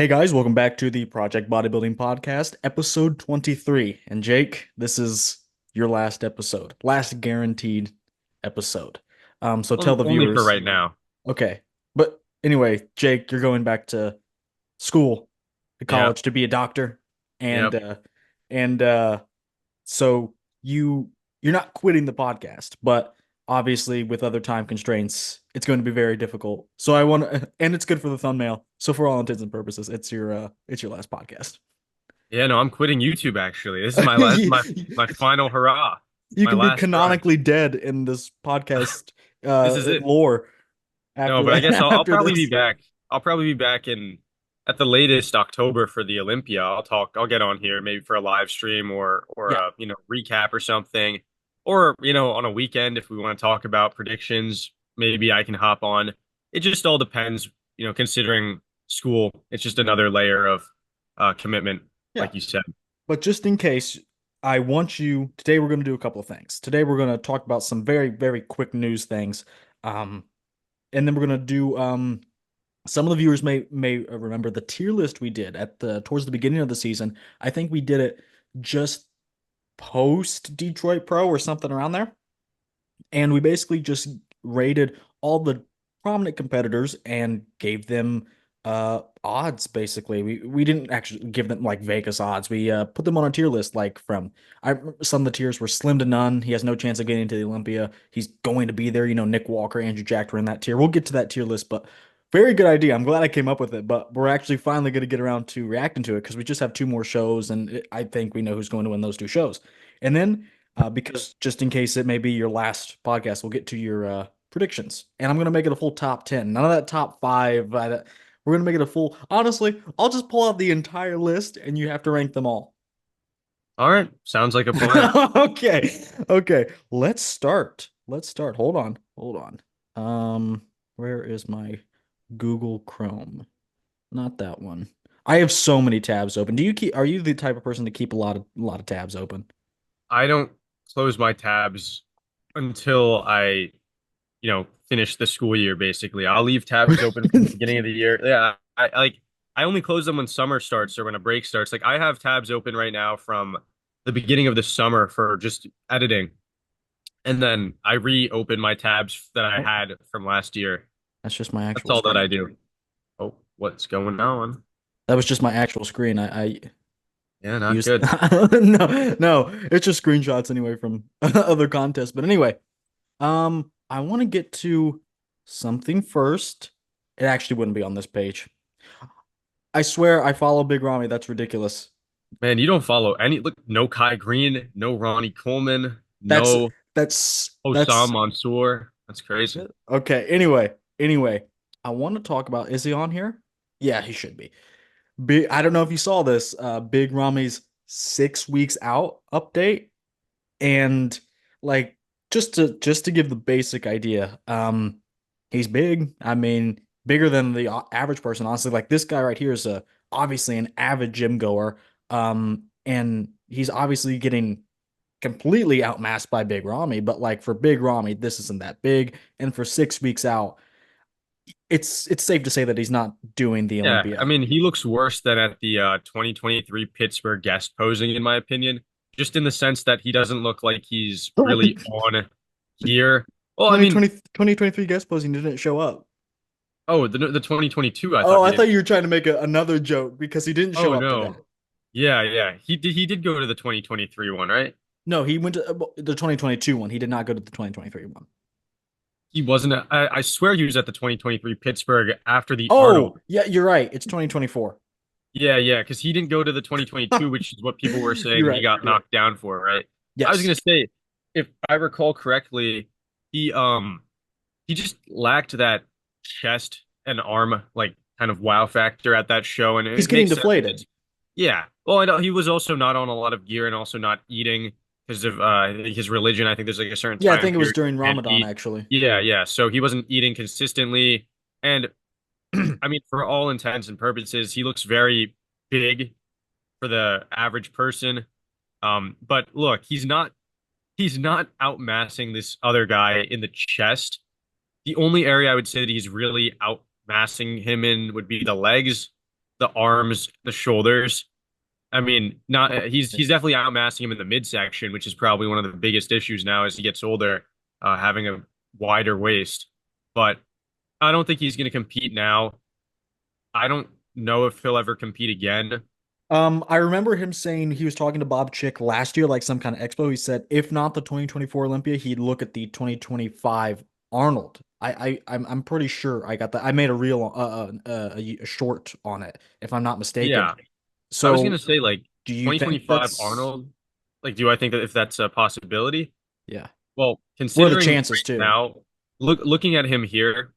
Hey guys, welcome back to the Project Bodybuilding Podcast, episode 23. And Jake, this is your last episode, last guaranteed episode. So tell the Only for viewers, right now. okay. But anyway, Jake, you're going back to school, to Yep. college to be a doctor. And Yep. so you're not quitting the podcast, but obviously with other time constraints, it's going to be very difficult. So I want to, and it's good for the thumbnail. So for all intents and purposes, it's your last podcast. Yeah, no, I'm quitting YouTube actually. This is my last you, my final hurrah. you My can be last run. canonically dead in this podcast This is it. lore No, after but I guess I'll after probably be this. back. I'll probably be back in at the latest October for the Olympia. I'll get on here maybe for a live stream or Yeah. a, recap or something. Or, on a weekend if we want to talk about predictions, maybe I can hop on. It just all depends, considering school, it's just another layer of commitment, Yeah. like you said. But just in case, I want you today we're going to do a couple of things. Today we're going to talk about some very, very quick news things. Um, and then we're going to do some of the viewers may remember the tier list we did at the towards the beginning of the season. I think we did it just post Detroit Pro or something around there. And we basically just rated all the prominent competitors and gave them odds basically. We didn't actually give them like Vegas odds. We put them on a tier list like from I some of the tiers were slim to none. He has no chance of getting into the Olympia. He's going to be there. Nick Walker, Andrew Jack were in that tier. We'll get to that tier list, but very good idea. I'm glad I came up with it, but we're actually finally going to get around to reacting to it because we just have two more shows, and I think we know who's going to win those two shows. And then because just in case it may be your last podcast, we'll get to your predictions. And I'm going to make it a full top 10. None of that top five. We're going to make it a full. Honestly, I'll just pull out the entire list and you have to rank them all. All right, sounds like a plan. Okay. Okay. Let's start. Let's start. Hold on. Hold on. Where is my Google Chrome? Not that one. I have so many tabs open. Are you the type of person to keep a lot of tabs open? I don't close my tabs until I, finish the school year, basically. I'll leave tabs open from the beginning of the year. Yeah, I only close them when summer starts or when a break starts. Like I have tabs open right now from the beginning of the summer for just editing. And then I reopen my tabs that I Oh, had from last year. that's just my That's actual all that I screen. do. Oh, what's going on? That was just my actual screen. I Yeah, not used good. no, it's just screenshots anyway from other contests. But anyway, I want to get to something first. It actually wouldn't be on this page. I swear I follow Big Ramy. That's ridiculous. Man, you don't follow any. Look, no Kai Green, no Ronnie Coleman, That's no Osam that's Mansour. That's crazy. okay. Anyway, I want to talk about is he on here? Yeah, he should be. I don't know if you saw this, Big Ramy's 6 weeks out update. And like just to give the basic idea, he's big. I mean, bigger than the average person, honestly. Like this guy right here is obviously an avid gym goer. And he's obviously getting completely outmassed by Big Ramy, but like for Big Ramy, this isn't that big. And for 6 weeks out, it's safe to say that he's not doing the Yeah, I Olympia. mean, he looks worse than at the 2023 Pittsburgh guest posing, in my opinion, just in the sense that he doesn't look like he's really on here. Well, I mean, 2023 guest posing didn't show up. oh, the 2022, I Oh, thought he I thought didn't. you were trying to make another joke because he didn't show Oh up to that. no. Yeah, yeah. He did go to the 2023 one, right? No, he went to the 2022 one. He did not go to the 2023 one. He wasn't. I swear he was at the 2023 Pittsburgh after the Arnold. Oh, yeah, you're right. It's 2024. Yeah, yeah, because he didn't go to the 2022, which is what people were saying You're he right. got You're right. knocked down for, right? I was Yes. gonna say, if I recall correctly, he um he just lacked that chest and arm like kind of wow factor at that show, and He's it getting makes sense. deflated. Yeah. Well, I know he was also not on a lot of gear and also not eating because of his religion. I think there's like a certain Yeah, I time think it was period during you can't Ramadan, eat. actually. Yeah, yeah. So he wasn't eating consistently, and I mean, for all intents and purposes, he looks very big for the average person. But look, he's not outmassing this other guy in the chest. The only area I would say that he's really outmassing him in would be the legs. the arms, the shoulders. I mean, not he's definitely outmassing him in the midsection, which is probably one of the biggest issues now as he gets older, having a wider waist. But I don't think he's going to compete now. I don't know if he'll ever compete again. I remember him saying he was talking to Bob Chick last year, like some kind of expo. He said if not the 2024 Olympia, he'd look at the 2025 Arnold. I'm pretty sure I got that. I made a reel, a short on it, if I'm not mistaken. Yeah, I was going So, to say like do you think 2025 that's Arnold. Like, do I think that if that's a possibility? yeah? Well, What are the considering chances right too? now, looking at him here,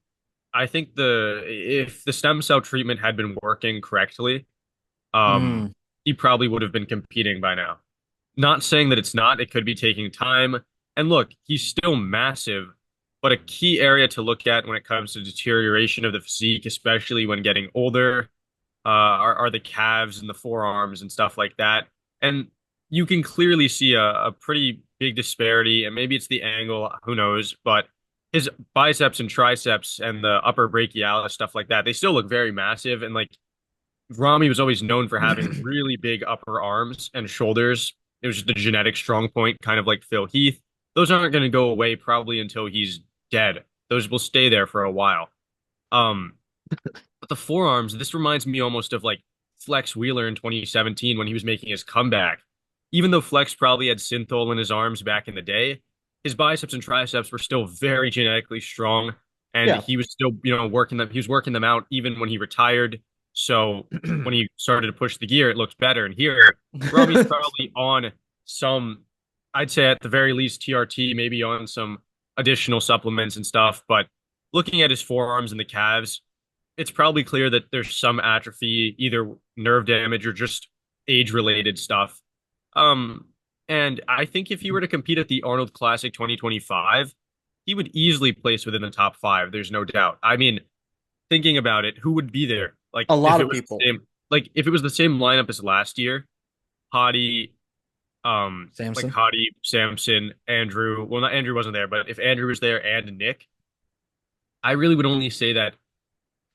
I think the if the stem cell treatment had been working correctly, Mm, he probably would have been competing by now. Not saying that it's not, it could be taking time. And look, he's still massive, but a key area to look at when it comes to deterioration of the physique, especially when getting older, are the calves and the forearms and stuff like that. And you can clearly see a pretty big disparity, and maybe it's the angle, who knows, but his biceps and triceps and the upper brachialis, stuff like that, they still look very massive. And like Ramy was always known for having really big upper arms and shoulders. It was just a genetic strong point, kind of like Phil Heath. Those aren't going to go away probably until he's dead. Those will stay there for a while. Um, but the forearms, this reminds me almost of like Flex Wheeler in 2017 when he was making his comeback. Even though Flex probably had synthol in his arms back in the day, his biceps and triceps were still very genetically strong, and yeah. he was still, working them. He was working them out even when he retired. So when he started to push the gear, it looked better. And here, Ramy's probably on some, I'd say at the very least TRT, maybe on some additional supplements and stuff. But looking at his forearms and the calves, it's probably clear that there's some atrophy, either nerve damage or just age-related stuff. Um, and I think if he were to compete at the Arnold Classic 2025, he would easily place within the top five. There's no doubt. I mean, thinking about it, who would be there? Like A if lot it of was the people. same, like if it was the same lineup as last year, Hottie, like Samson. Hottie, Samson, Andrew. Well, not Andrew wasn't there, but if Andrew was there and Nick, I really would only say that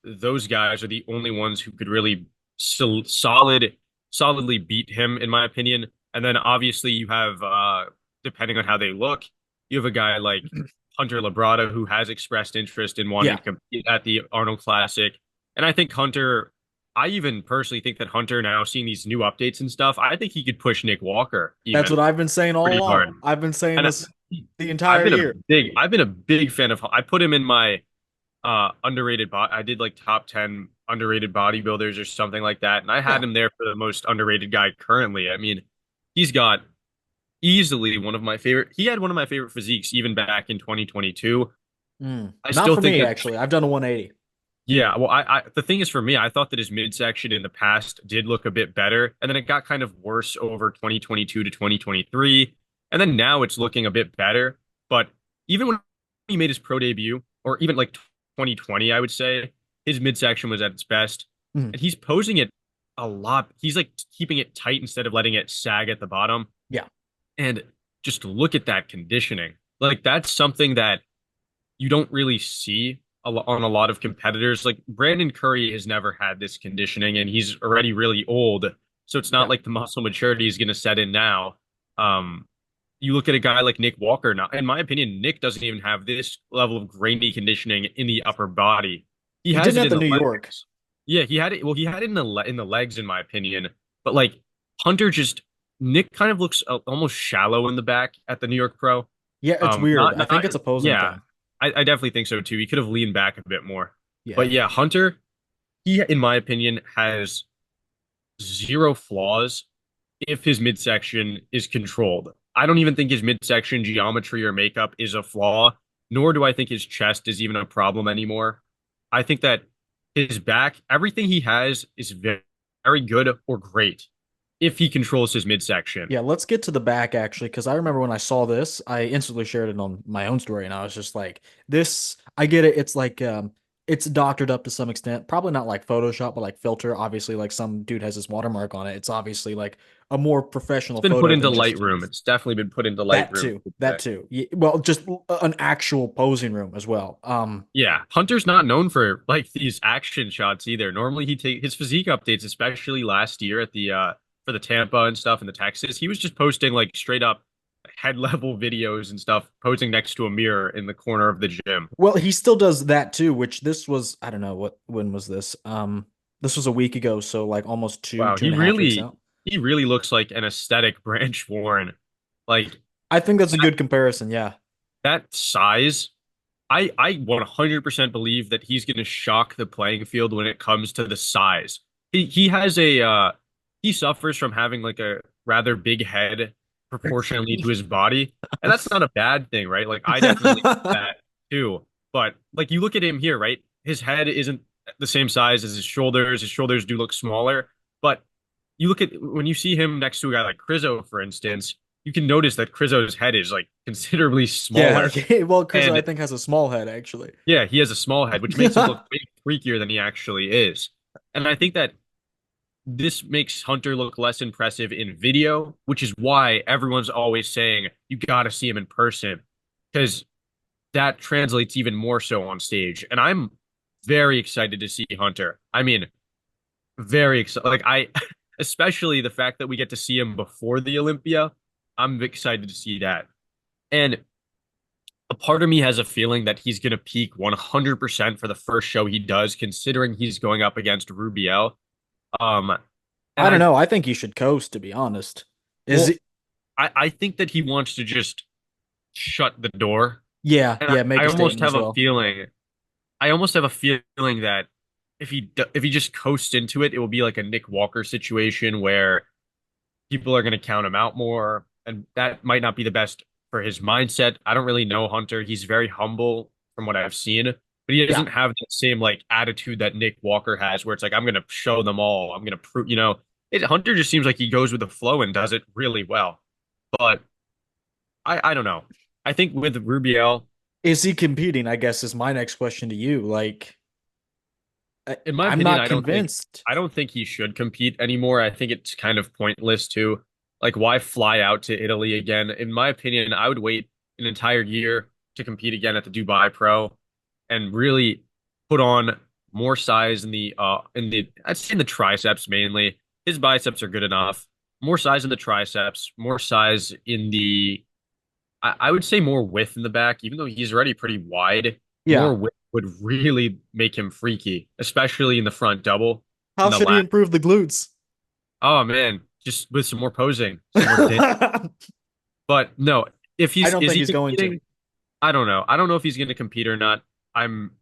those guys are the only ones who could really solidly beat him, in my opinion. And then obviously you have, depending on how they look, you have a guy like Hunter Labrada who has expressed interest in wanting Yeah, to compete at the Arnold Classic. And I think Hunter, I even personally think that Hunter now seeing these new updates and stuff, I think he could push Nick Walker that's what even I've been saying all pretty hard. along. I've been saying And this the entire year. I've been a big fan of, I put him in my underrated I did like top 10 underrated bodybuilders or something like that, and I had Yeah. him there for the most underrated guy currently. I mean, he's got easily one of my favorite, he had one of my favorite physiques even back in 2022. I Not still for think me, that, actually. I've done a 180. yeah, well, the thing is for me, I thought that his midsection in the past did look a bit better, and then it got kind of worse over 2022 to 2023, and then now it's looking a bit better. But even when he made his pro debut, or even like 2020, I would say his midsection was at its best, Mhm. and he's posing it a lot. He's like keeping it tight instead of letting it sag at the bottom. Yeah. And just look at that conditioning. Like that's something that you don't really see on a lot of competitors. Like Brandon Curry has never had this conditioning, and he's already really old. So it's not Yeah. like the muscle maturity is going to set in now. Um, you look at a guy like Nick Walker now. In my opinion, Nick doesn't even have this level of grainy conditioning in the upper body. He He has didn't it at in the the New York. legs. Yeah, he had it. Well, he had it in in the legs, in my opinion. But like Hunter, just Nick kind of looks almost shallow in the back at the New York Pro. Yeah, it's weird. I think Not, it's a posing yeah, thing. I definitely think so too. He could have leaned back a bit more. Yeah. But yeah, Hunter, he, in my opinion, has zero flaws if his midsection is controlled. I don't even think his midsection geometry or makeup is a flaw, nor do I think his chest is even a problem anymore. I think that his back, everything he has is very good or great if he controls his midsection. Yeah, let's get to the back actually, because I remember when I saw this, I instantly shared it on my own story, and I was just like, "This, I get it. It's like it's doctored up to some extent. Probably not like Photoshop, but like filter. Obviously, like some dude has his watermark on it. It's obviously like a more It's professional been put photo into than just Lightroom. It's definitely been put into that Lightroom. too. That too. Well, just an actual posing room as well. Yeah, Hunter's not known for like these action shots either. Normally he take his physique updates, especially last year at the for the Tampa and stuff and the Texas. He was just posting like straight up head level videos and stuff, posing next to a mirror in the corner of the gym. Well, he still does that too, which this was, I don't know when was this? This was a week ago, so like almost Wow, two and a half weeks out. he really looks like an aesthetic Branch Warren. Like I think that's a good comparison. Yeah. that size, I 100% believe that he's going to shock the playing field when it comes to the size. He has a he suffers from having like a rather big head proportionally to his body, and that's not a bad thing, right? Like I definitely have that too. But like you look at him here, right? His head isn't the same size as his shoulders. His shoulders do look smaller, but you look at when you see him next to a guy like Crizzo, for instance, you can notice that Crizzo's head is like considerably Yeah. smaller. Well, Chris, I And think has a small head actually. yeah, he has a small head, which makes him look way freakier than he actually is. And I think that this makes Hunter look less impressive in video, which is why everyone's always saying you got to see him in person because that translates even more so on stage. And I'm very excited to see Hunter. I mean, very excited. Like I, especially the fact that we get to see him before the Olympia. I'm excited to see that. And a part of me has a feeling that he's going to peak 100% for the first show he does, considering he's going up against Rubiel. Um, and I don't know. I think he should coast, to be honest. Is well, it? I think that he wants to just shut the door. Yeah, And yeah. Make I a almost statement have as a well. feeling, I almost have a feeling that if he just coasts into it, it will be like a Nick Walker situation where people are going to count him out more, and that might not be the best for his mindset. I don't really know Hunter. He's very humble from what I've seen, but he Yeah. doesn't have that same like attitude that Nick Walker has, where it's like I'm going to show them all. I'm going to prove, Hunter just seems like he goes with the flow and does it really well. But I don't know. I think with Rubiel, Is he competing? I guess is my next question to you. Like, in my I'm opinion, not convinced. I don't think he should compete anymore. I think it's kind of pointless to like why fly out to Italy again? In my opinion, I would wait an entire year to compete again at the Dubai Pro and really put on more size in the I'd say in the triceps mainly. His biceps are good enough. More size in the triceps, more size in the I would say more width in the back, even though he's already pretty wide. Yeah. More width would really make him freaky, especially in the front double. How In the should he lat, improve the glutes? oh man, just with some more posing, some more dip. I But no, if don't is think he he's going to. competing? I don't know. I don't know if he's going to compete or not. I'm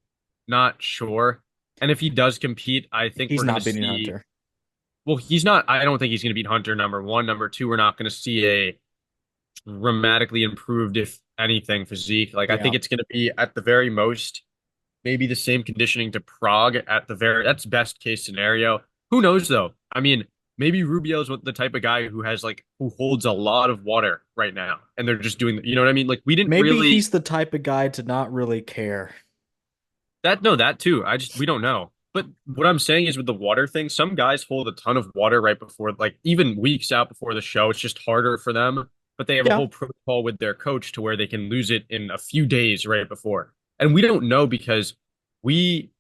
not sure. And if he does compete, I think He's we're going to not beating see. Hunter. Well, he's not. I don't think he's going to beat Hunter. Number one, number two, we're not going to see a dramatically improved, if anything, physique. Like I Yeah. think it's going to be at the very most maybe the same conditioning to Prague at the very that's best case scenario. Who knows though? I mean, maybe Rubio's the type of guy who has like who holds a lot of water right now, and they're just doing you know what I mean? Like we didn't Maybe really he's the type of guy to not really care. that no that too. I just we don't know. But what I'm saying is with the water thing, some guys hold a ton of water right before, like even weeks out before the show. It's just harder for them. But they have a Yeah. whole protocol with their coach to where they can lose it in a few days right before. And we don't know because we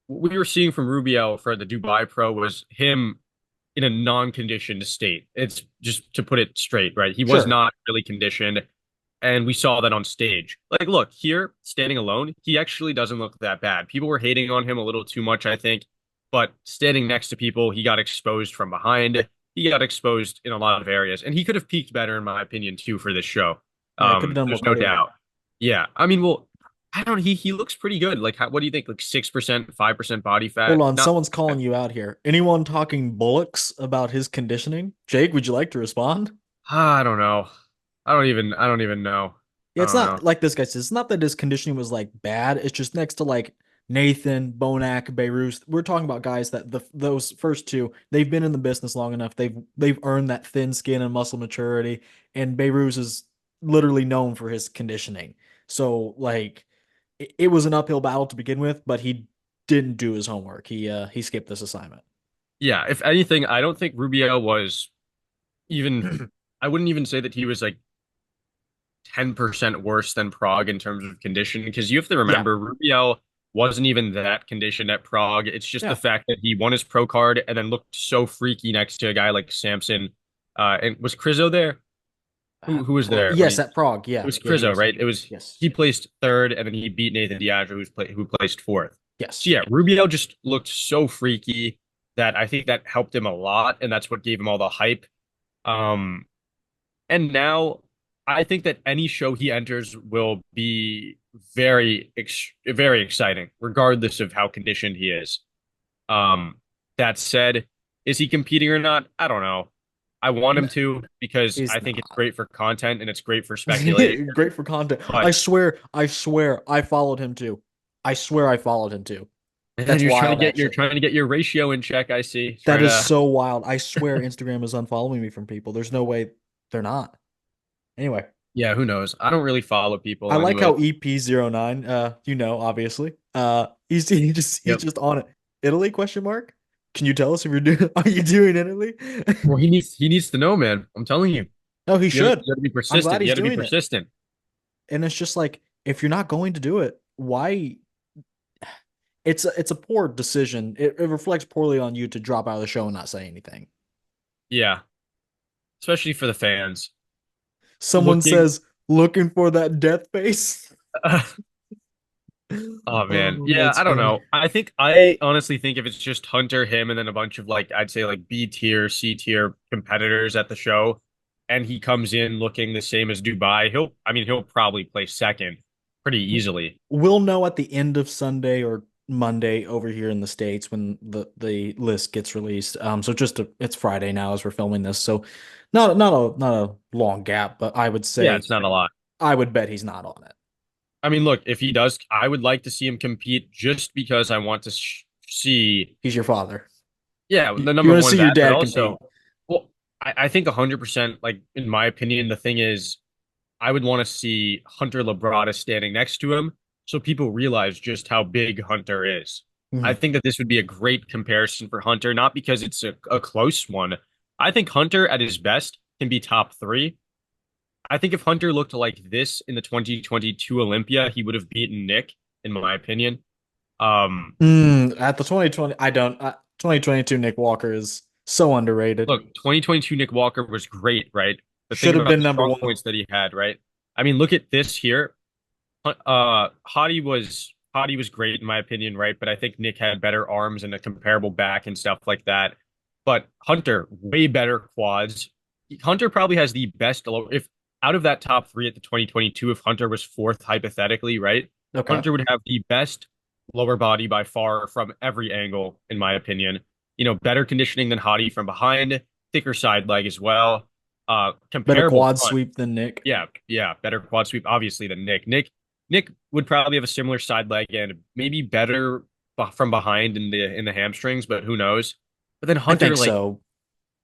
what we were seeing from Rubio for the Dubai Pro was him in a non-conditioned state. It's just to put it straight, right? He was Sure. not really conditioned, and we saw that on stage. Like, look, here, standing alone, he actually doesn't look that bad. People were hating on him a little too much, I think, but standing next to people, he got exposed from behind. He got exposed in a lot of areas, and he could have peaked better, in my opinion, too, for this show. Yeah, could have done more There's no cardio. doubt. Yeah, I mean, well, I don't know. He looks pretty good. Like, what do you think? Like 6%, 5% body Hold fat? on, Not. someone's calling you out here. Anyone talking bullocks about his conditioning? Jake, would you like to respond? I don't know. I don't even know. Yeah, I it's don't know. not like this guy says. It's not that his conditioning was like bad. It's just next to like Nathan, Bonac, Beirut. We're talking about guys that those first two, they've been in the business long enough. They've earned that thin skin and muscle maturity. And Beirut is literally known for his conditioning. So like it was an uphill battle to begin with, but he didn't do his homework. He skipped this assignment. Yeah, if anything, I don't think Rubiel was even, I wouldn't even say that he was like 10% worse than Prague in terms of condition, because you have to Yeah, remember Rubiel wasn't even that conditioned at Prague. It's just the yeah. fact that he won his pro card and then looked so freaky next to a guy like Samson. And was Krizo there? Who was there when he? Yes, at Prague. It Yeah, was yeah, he Krizo, was. right? It was Yes, he placed third, and then he beat Nathan Diaz, who placed fourth. So yes. yeah, Rubiel just looked so freaky that I think that helped him a lot, and that's what gave him all the hype. Um, and now I think that any show he enters will be very exciting, regardless of how conditioned he is. Um, that said, is he competing or not? I don't know. I want him No, to because he's I think it's not. great for content and it's great for speculation. Great for content. But I swear, I followed him too. I swear, I followed him too. and That's wild, you're actually. trying to get your ratio in check, I see. That Trying is to so wild. I swear, Instagram is unfollowing me from people. There's no way they're not. Anyway, yeah, who knows? I don't really follow I people like anyway. how EP09, obviously. He's Yep. just on it. Italy question mark? Can you tell us if you're doing are you doing Italy? Well, he needs to know, man. I'm telling you. No, he should. You got to be I'm glad persistent. You he's got to be doing it. persistent. And it's just like if you're not going to do it, why it's a poor decision. It reflects poorly on you to drop out of the show and not say anything. Yeah, especially for the fans. Someone Looking says looking for that death face. Oh man. Oh, Yeah, that's I don't funny. know. I honestly think if it's just Hunter, him, and then a bunch of like I'd say like B tier, C tier competitors at the show, and he comes in looking the same as Dubai, he'll probably place second pretty easily. We'll know at the end of Sunday or Monday over here in the States when the list gets released. So it's Friday now as we're filming this. So not a long gap, but I would Yeah, say it's not a lot. I would bet he's not on it. I mean, look, if he does, I would like to see him compete just because I want to see, He's your father. yeah, You the number want to one see your that, but dad compete. also, well, I think 100%, like in my opinion, the thing is I would want to see Hunter Labrada standing next to him so people realize just how big Hunter is. I Mhm. think that this would be a great comparison for Hunter, not because it's a close one. I think Hunter at his best can be top three. I think if Hunter looked like this in the 2022 Olympia, he would have beaten Nick, in my opinion. Um, At the 2020, I don't. 2022 Nick Walker is so underrated. Look, 2022 Nick Walker was great, right? But think Should have about been the number strong one. points that he had, right? I mean, look at this here. Hottie was great in my opinion, right? But I think Nick had better arms and a comparable back and stuff like that. But Hunter, way better quads. Hunter probably has the best if out of that top three at the 2022, if Hunter was fourth hypothetically, right? Okay. Hunter would have the best lower body by far from every angle, in my opinion. Better conditioning than Hottie from behind, thicker side leg as well. Better Comparable quad front. sweep than Nick. Yeah, yeah, better quad sweep obviously than Nick. Nick would probably have a similar side leg and maybe better from behind in the hamstrings, but who knows? But then I think so.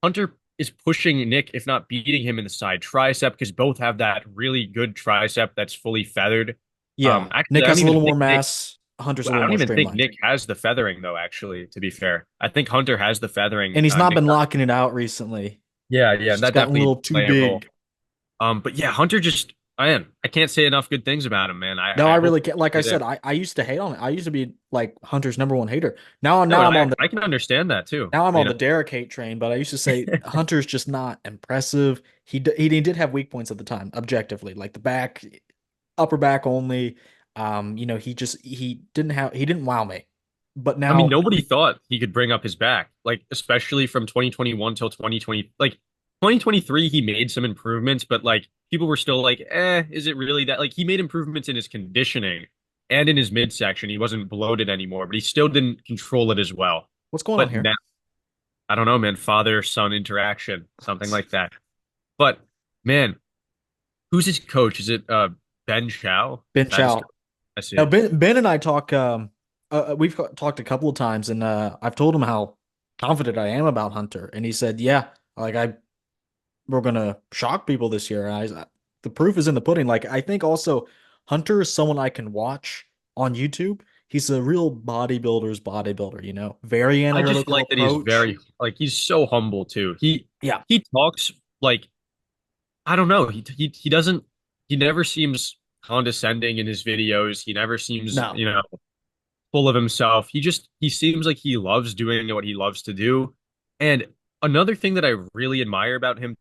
Hunter is pushing Nick, if not beating him in the side tricep, because both have that really good tricep that's fully feathered. Yeah. Actually, Nick has a little more mass. Hunter's a I little don't more even think streamlined. Nick has the feathering though. Actually, to be fair, I think Hunter has the feathering. And he's not Nick, been locking it out recently. yeah, It's just that gotten a definitely little too play a role. big. But yeah, Hunter just I can't say enough good things about him, man. No, I I hope really can't. Like I he's there. said, I used to hate on it. I used to be like Hunter's number one hater. Now, No, now and I'm on the I can understand that too. now I'm You on know, the Derek hate train. But I used to say Hunter's just not impressive. He did have weak points at the time, objectively, like the back, upper back only. He didn't wow me. But I mean, now, nobody thought he could bring up his back, like especially from 2021 till 2020. Like 2023, he made some improvements, but like people were still like, is it really that? Like he made improvements in his conditioning and in his midsection. He wasn't bloated anymore, but he still didn't control it as well. what's going on But here? now, I don't know, man, father-son interaction, something like that. But man, who's his coach? Is it Ben Chow? Ben That is, Chow. I Now see. Ben and I talk. We've talked a couple of times, and I've told him how confident I am about Hunter, and he said, "Yeah, like we're gonna shock people this year." And the proof is in the pudding. Like I think also Hunter is someone I can watch on YouTube, he's a real bodybuilder's bodybuilder, you know, very I just analytical like that he's approach. very like he's so humble too. Yeah, He talks like I don't know. He doesn't he never seems condescending in his videos. He never seems, no, full of himself. He seems like he loves doing what he loves to do. And another thing that I really admire about him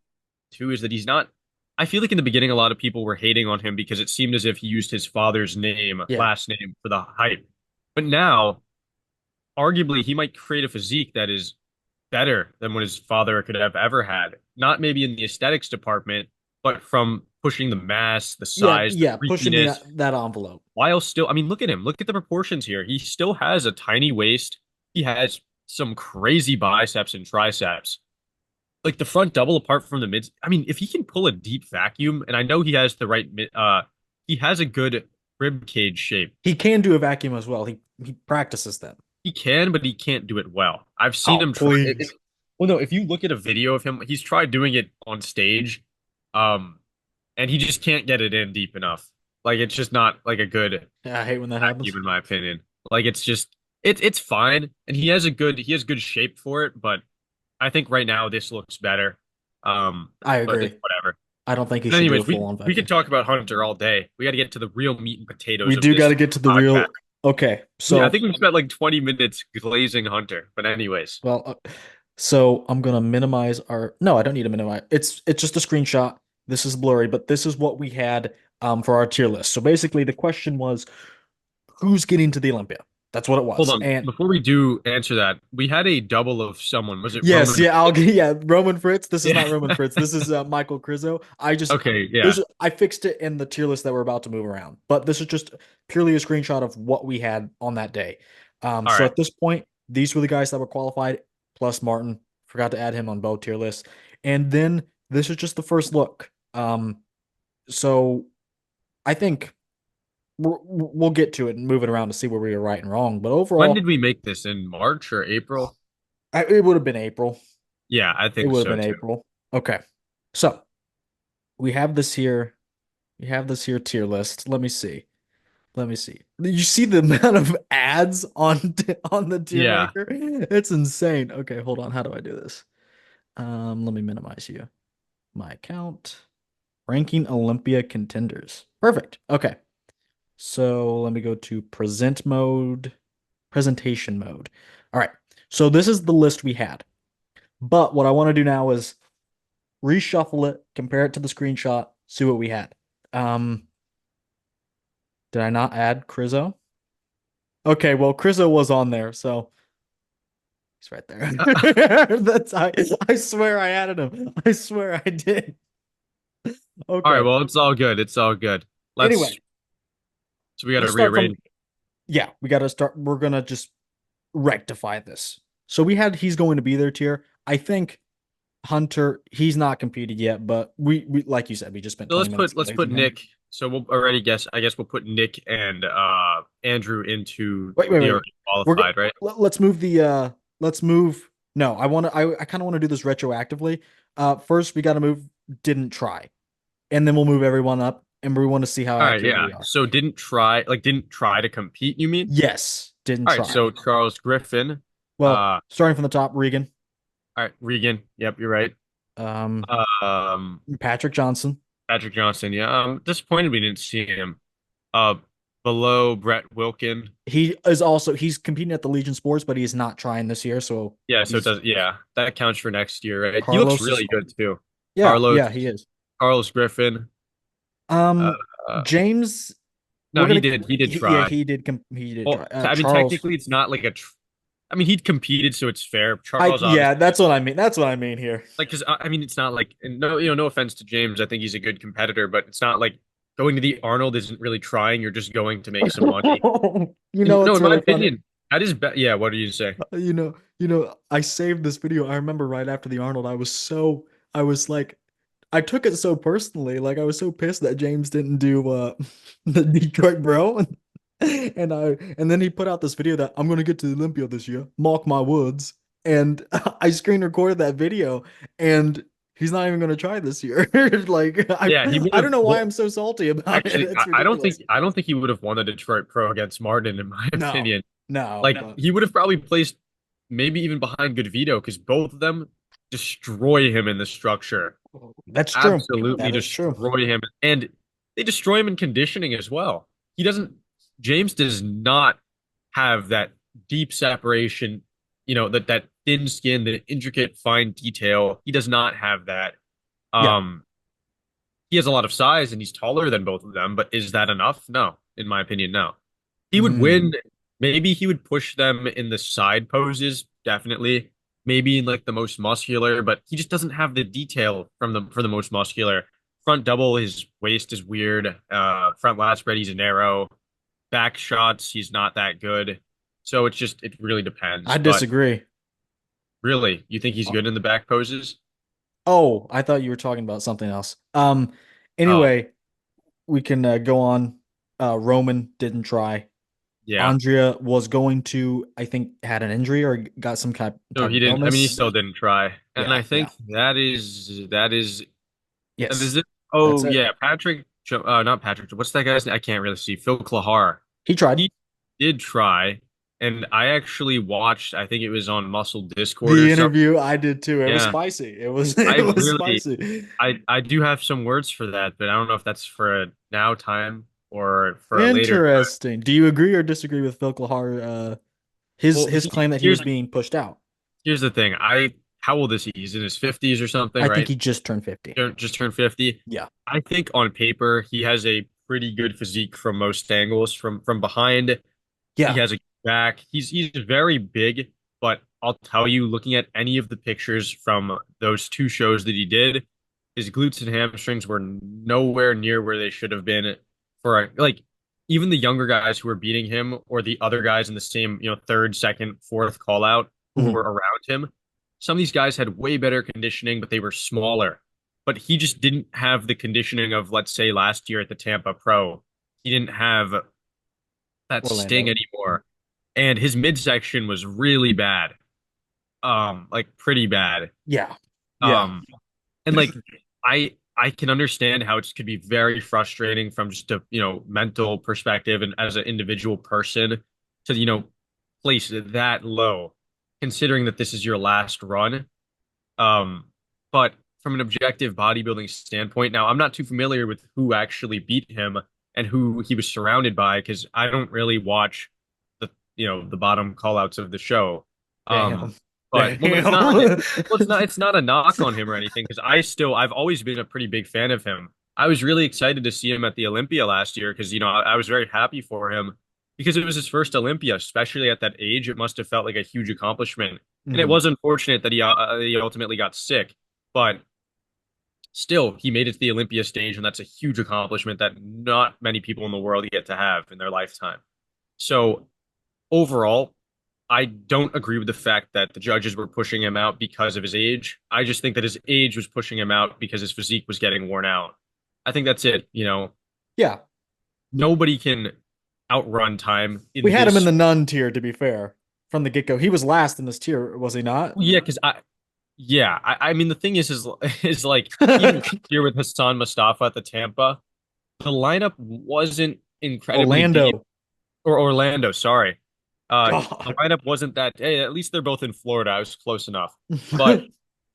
too is that he's not I feel like in the beginning a lot of people were hating on him because it seemed as if he used his father's yeah, last name for the hype. But now, arguably, he might create a physique that is better than what his father could have ever had. Not maybe in the aesthetics department, but from pushing the mass, the yeah, size, the yeah, pushing the freakiness, that envelope. while still, I mean, look at him. Look at the proportions here. He still has a tiny waist. He has some crazy biceps and triceps. Like the front double apart from the mids. I mean, if he can pull a deep vacuum, and I know he has the right he has a good rib cage shape. He can do a vacuum as well. He practices them. He can, but he can't do it well. I've seen Oh, him try it. please. Well, no, if you look at a video of him, he's tried doing it on stage, um, and he just can't get it in deep enough. Like it's just not like a good Yeah, I hate when that happens. vacuum, in my opinion. Like it's just it's fine, and he has good shape for it, but I think right now this looks better. I But it's agree. whatever. I don't think he But should do a anyways, full on we could vacuum. talk about Hunter all day. We got to get to the real meat and We potatoes of do got this to get to the podcast. real. Okay, Yeah, I so think we spent like 20 minutes glazing Hunter. But anyways, well, so I'm gonna minimize our. No, I don't need to minimize. It's just a screenshot. This is blurry, but this is what we had for our tier list. So basically, the question was who's getting to the Olympia. That's what it hold was. on. And Before we do answer that, we had a double of someone. Was it yes, Roman? yeah, I'll get yeah, Roman Fritz. This is Yeah. not Roman Fritz. This is Michael Krizo. Okay, yeah. I fixed it in the tier list that we're about to move around, but this is just purely a screenshot of what we had on that day. All So right. at this point, these were the guys that were qualified, plus Martin. Forgot to add him on both tier lists. And then this is just the first look. So I think we'll get to it and move it around to see where we were right and wrong. But When overall, did we make this? In March or April? it would have been April. Yeah, I It think would have so been too. April. Okay. So we have this here. We have this here tier list. Let me see. Let me see. You see the amount of ads on the tier Yeah. maker? It's insane. Okay, hold on. How do I do this? Let me minimize you. My account. Ranking Olympia contenders. Perfect. Okay. So let me go to present mode, presentation mode. All right. So this is the list we had. But what I want to do now is reshuffle it, compare it to the screenshot, see what we had. Um, did I not add Krizo? Okay, well, Krizo was on there, so he's right there. I swear I added him. I swear I did. All right, Okay. well, it's all good. It's all good. Let's Anyway, so we got to let's start from rearrange. yeah, we gotta start. We're gonna just rectify this. So we had he's going to be there tier. I think Hunter, he's not competed yet, but we like you said, we just spent So 20 minutes let's put glazing him. Nick. So we'll already guess. I guess we'll put Nick and Andrew into Wait, wait, the wait, wait. already qualified, right? Let's move the let's move. No, I kind of want to do this retroactively. First we got to move didn't try. And then we'll move everyone up and we want to see how All right, accurate yeah. we are. So didn't try to compete, you mean? Yes, didn't All right, try. so Charles Griffin, Well, starting from the top, Regan, all right, Regan. Yep, you're right. um, Um, Patrick Johnson. Patrick Johnson. Yeah, I'm disappointed we didn't see him. Uh, below Brett Wilkin. He's competing at the Legion Sports, but he's not trying this year, so Yeah, so it he's does. Yeah, that counts for next year, right? He looks Carlos is really good too. yeah, Carlos, yeah, he is. Carlos Griffin. Uh, Um, uh, James, no, we're gonna he did yeah, try. he did try. Well, I mean, Charles, technically, it's not like I mean, he'd competed, so it's fair. I Charles yeah, obviously, that's what I mean. That's what I mean here. like, because I mean, it's not like, and no, no offense to James, I think he's a good competitor, but it's not like going to the Arnold isn't really trying. You're just going to make some money. You And, know, no, it's in my really funny. opinion, that is, yeah. What do you say? I saved this video. I remember right after the Arnold, I was like, I took it so personally. Like I was so pissed that James didn't do the Detroit Bro, and then he put out this video that I'm gonna get to the Olympia this year. Mark my words. And I screen recorded that video, and He's not even going to try this year. Like Yeah, he would I have. don't know why Well, I'm so salty about it. actually, It's I ridiculous. don't think he would have won the Detroit Pro against Martin, in my No, opinion. no, Like but he would have probably placed maybe even behind Good Vito because both of them destroy him in the structure. that's true. Absolutely That is true. destroy him, and they destroy him in conditioning as well. He doesn't. James does not have that deep separation. That thin skin, the intricate fine detail. He does not have that. Yeah. Um, he has a lot of size and he's taller than both of them, but is that enough? No, in my opinion, no. He would Mm. win. Maybe he would push them in the side poses, definitely. Maybe in like the most muscular, but he just doesn't have the detail for the most muscular. Front double, his waist is weird. Front lat spread, he's narrow. Back shots, he's not that good. So it really I depends. But disagree. really, you think he's good in the back poses? Oh, I thought you were talking about something else. Oh, Anyway, we can go on. Roman didn't try. yeah. Andrea was going to, I think, had an injury or got some So type he of didn't. I mean, he illness. still didn't try, and Yeah, I yeah. think that is Yes. it. That's Oh it. yeah, not Patrick. What's that guy's name? I can't really see. Phil Clahar. He tried. He did try, and I actually watched. I think it was on Muscle Discord or The something. interview I did too. It was Yeah, spicy. It was I it was really, spicy. I do have some words for that, but I don't know if that's for a now time or for a later time. Interesting. Do you agree or disagree with Phil Clahar, Well, his see, claim that he was being pushed out? here's the thing. How old is he? He's in his 50s or something, I think right? he just turned 50. Just turned 50. Yeah. I think on paper he has a pretty good physique from most angles. From behind, he Yeah. has a back. He's very big, but I'll tell you, looking at any of the pictures from those two shows that he did, his glutes and hamstrings were nowhere near where they should have been like even the younger guys who were beating him or the other guys in the same, third, second, fourth call out who Mhm. were around him. Some of these guys had way better conditioning, but they were smaller. But he just didn't have the conditioning of, let's say, last year at the Tampa Pro. He didn't have that sting Orlando. anymore. And his midsection was really bad. Like pretty bad. Yeah. Yeah. Um, and like I can understand how it could be very frustrating from just a, mental perspective and as an individual person to, place it that low, considering that this is your last run. Um, but from an objective bodybuilding standpoint, now I'm not too familiar with who actually beat him and who he was surrounded by because I don't really watch the the bottom callouts of the show. Damn. Um, but well, Damn. it's not a knock on him or anything because I've always been a pretty big fan of him. I was really excited to see him at the Olympia last year because I was very happy for him because it was his first Olympia, especially at that age. It must have felt like a huge accomplishment. And it Mhm. was unfortunate that he ultimately got sick, but still, he made it to the Olympia stage, and that's a huge accomplishment that not many people in the world get to have in their lifetime. So overall, I don't agree with the fact that the judges were pushing him out because of his age. I just think that his age was pushing him out because his physique was getting worn out. I think that's it. Yeah. Nobody can outrun time We in had him in this. the nun tier, to be fair, from the get-go. He was last in this tier, was he not? Yeah, yeah, I mean the thing is like even last year with Hassan Mustafa at the Tampa, the lineup wasn't incredibly deep, Orlando. or Orlando, sorry. The God. lineup wasn't that. Hey, at least they're both in Florida. I was close enough, but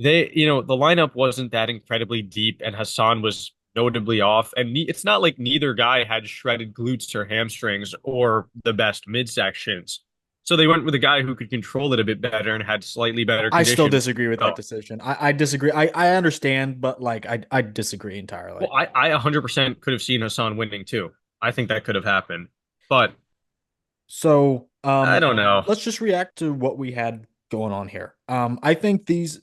the lineup wasn't that incredibly deep, and Hassan was notably off. And it's not like neither guy had shredded glutes or hamstrings or the best midsections. So they went with a guy who could control it a bit better and had slightly better I still condition. disagree with that So, decision. I disagree. I understand, but like I disagree entirely. well, I 100% could have seen Hassan winning too. I think that could have happened, but So, I don't know. let's just react to what we had going on here. I think these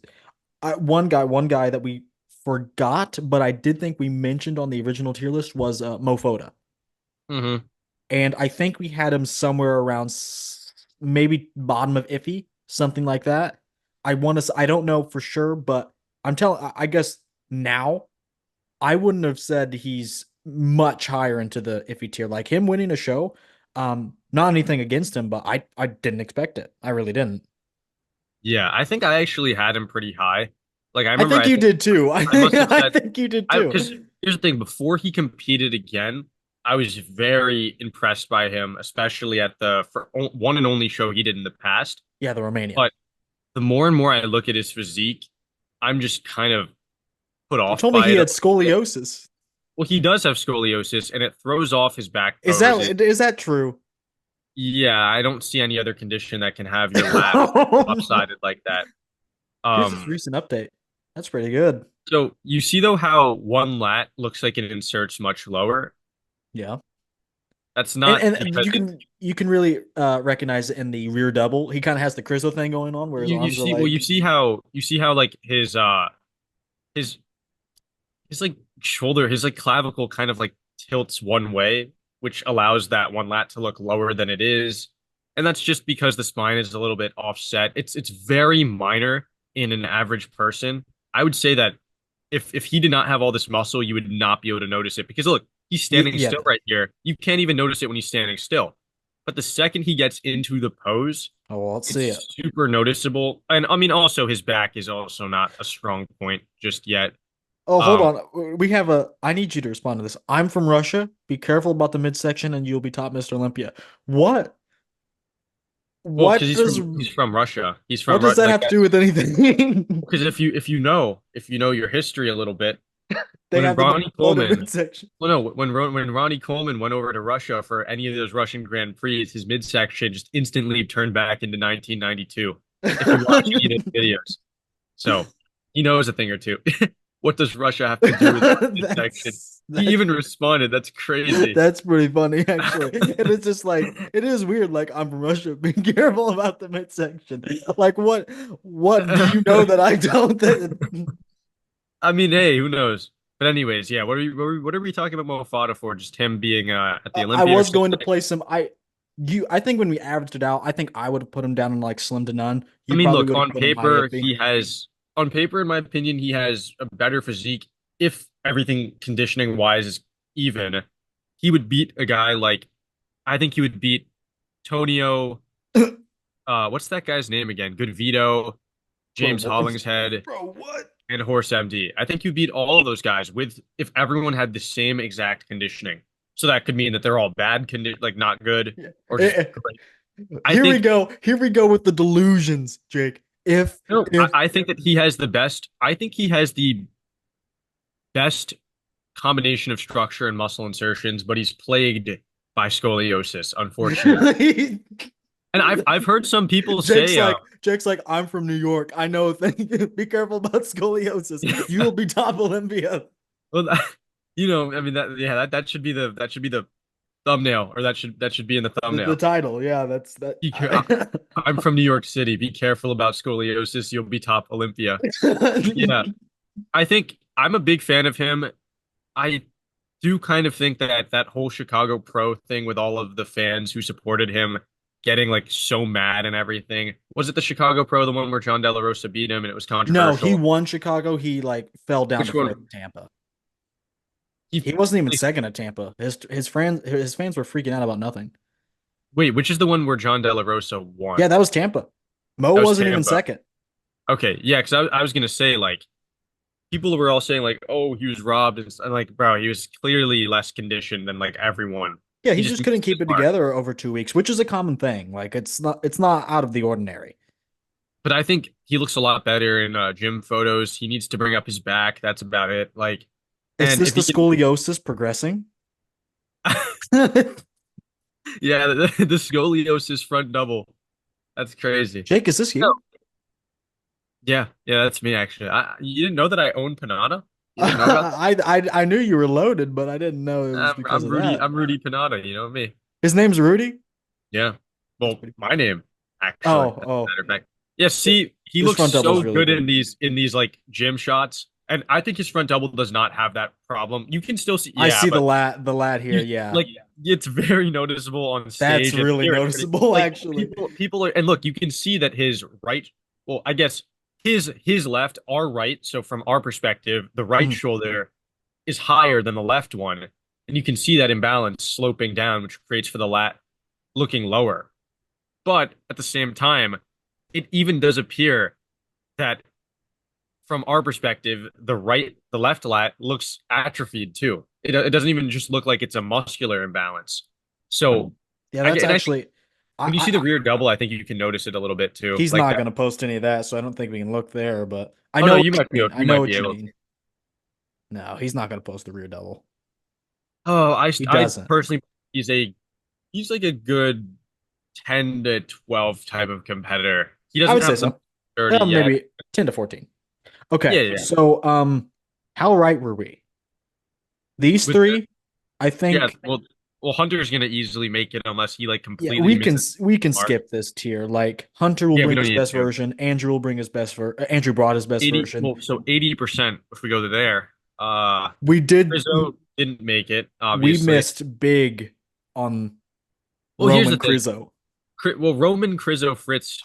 one guy that we forgot, but I did think we mentioned on the original tier list was Mo Foda. Hmm. And I think we had him somewhere around maybe bottom of iffy, something like that. I don't know for sure, but I guess now I wouldn't have said he's much higher into the iffy tier. Like him winning a show, not anything against him, but I didn't expect it. I really didn't. Yeah, I think I actually had him pretty high. Like I I remember, think you did too. I I think must have I said think you did I too. because here's the thing, before he competed again, I was very impressed by him, especially at the one and only show he did in the past. Yeah, the Romania. But the more and more I look at his physique, I'm just kind of put They off told me by he it a had little bit. scoliosis. Well, he does have scoliosis, and it throws off his back Is poses. that true? Yeah, I don't see any other condition that can have your lats lopsided like that. Here's this Um, recent update. That's pretty good. so you see though how one lat looks like it inserts much lower. Yeah. That's And not and because you can really recognize it in the rear double. He kind of has the Crizo thing going on where his you arms are see well like you see how like his his like shoulder his like clavicle kind of like tilts one way, which allows that one lat to look lower than it is. And that's just because the spine is a little bit offset. It's very minor in an average person. I would say that if he did not have all this muscle, you would not be able to notice it because look, he's standing yeah. still right here. You can't even notice it when he's standing still. But the second he gets into the pose, Oh, well, let's see it. it's super noticeable. And I mean, also his back is also not a strong point just yet. Oh, hold Um, on. We have a. I need you to respond to this. I'm from Russia. Be careful about the midsection, and you'll be top Mr. Olympia. What? well, because What does he's from Russia. He's what from does that like have to do with anything? because if you know your history a little bit, They when have the Ronnie loaded Coleman, midsection. well, no, when Ronnie Coleman went over to Russia for any of those Russian Grand Prix, his midsection just instantly turned back into 1992. If you watch any of those videos, so he knows a thing or two. What does Russia have to do with midsection? He That's even responded, "That's crazy." that's pretty funny actually. And it's just like it is weird. Like I'm from Russia. Be careful about the midsection. Like what do you know that I don't? I mean, hey, who knows? But anyways, yeah. What are we talking about Mo Fada for? Just him being at the I Olympia or was going to something? place him. I think when we averaged it out, I think I would have put him down in like slim to none. I You mean, probably look, would have on put him high paper, iffy. on paper, in my opinion, he has a better physique. If everything conditioning wise is even, he would beat a guy like, I think he would beat Tonio. What's that guy's name again? Good Vito, Bro, James Hollingshead, bro, what? and Horse MD. I think you beat all of those guys with if everyone had the same exact conditioning. So that could mean that they're all bad, like not good, Yeah. or just Eh, great. I Here we think go. Here we go with the delusions, Jake. no, If I think that he has the best. I think he has the best combination of structure and muscle insertions, but he's plagued by scoliosis, unfortunately. And I've heard some people Jake's say, like Jake's like I'm from New York. I know a thing. Be careful about scoliosis. You will be top Olympia. well, I mean that should be the thumbnail, or that should be in the The thumbnail. title, yeah, that's that. Be care- I'm from New York City. Be careful about scoliosis. You'll be top Olympia. Yeah, I think I'm a big fan of him. I do kind of think that that whole Chicago Pro thing with all of the fans who supported him getting like so mad and everything. Was it the Chicago Pro, the one where John De La Rosa beat him and it was No, he controversial? won Chicago. He like fell down to Which fourth one? at Tampa. He He wasn't even like, second at Tampa. His fans were freaking out about nothing. wait, which is the one where John De La Rosa Yeah, won? that was Tampa. Mo That was wasn't even Tampa. second. Okay, yeah, because I was gonna say like people were all saying like, oh, he was robbed, and like, bro, he was clearly less conditioned than like everyone. Yeah, He he just just couldn't missed his keep it mark. together over 2 weeks, which is a common thing. Like it's not out of the ordinary. But I think he looks a lot better in gym photos. He needs to bring up his back. That's about it. Like, Is and this if the he can, scoliosis progressing? Jake, yeah, the scoliosis front double. That's crazy. is this No. you? Yeah, yeah, that's me actually. You didn't know that I own Panada? You didn't know about that? I knew you were loaded, but I didn't know it was because I'm of Rudy. that. I'm Rudy Panada. You know me. His name's Rudy. Yeah. That's Well, pretty. my name actually. Oh, As a oh, matter of fact. Yeah. See, he his looks front double's so really good good. in these like gym shots, and I think his front double does not have that problem. You can still see, I yeah, see but the lad here. you Yeah, like it's very noticeable on that's stage and really here. noticeable, Like actually. people are, and look, you can see that his right. Well, I guess his left, our right. So from our perspective, the right Mhm. shoulder is higher than the left one, and you can see that imbalance sloping down, which creates for the lat looking lower. But at the same time, it even does appear that from our perspective, the left lat looks atrophied too. It doesn't even just look like it's a muscular imbalance. So, Yeah, that's and I think actually when you see the I rear double, I think you can notice it a little bit too. he's Like not that. going to post any of that, so I don't think we can look there, but I Oh no, know what you mean. I you know might be what you able to. mean. No, he's not going to post the rear double. Oh, He I doesn't. personally he's like a good 10 to 12 type of competitor. He I doesn't would say have the so. 30 yet. Maybe 10 to 14. Yeah, Okay. yeah. So, how right were we? These With three, I yeah, think, well, Hunter's gonna easily make it unless he like yeah, completely misses we can the mark. skip this tier. Like Hunter will Yeah, we bring don't his need best to. version. Andrew will bring his Andrew brought his best 80 version. well, so 80% if we go to there. We did Rizzo didn't make it, we obviously. missed big on Well, here's Roman the thing. Crizzo. Well, Roman Crizzo Fritz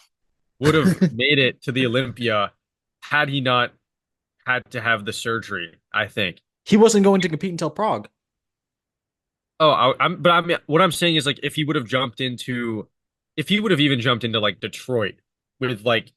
would have made it to the Olympia had he not had to have the surgery, I think. He wasn't going to compete until Prague. Oh, but what I'm saying is like if he would have even jumped into like Detroit with like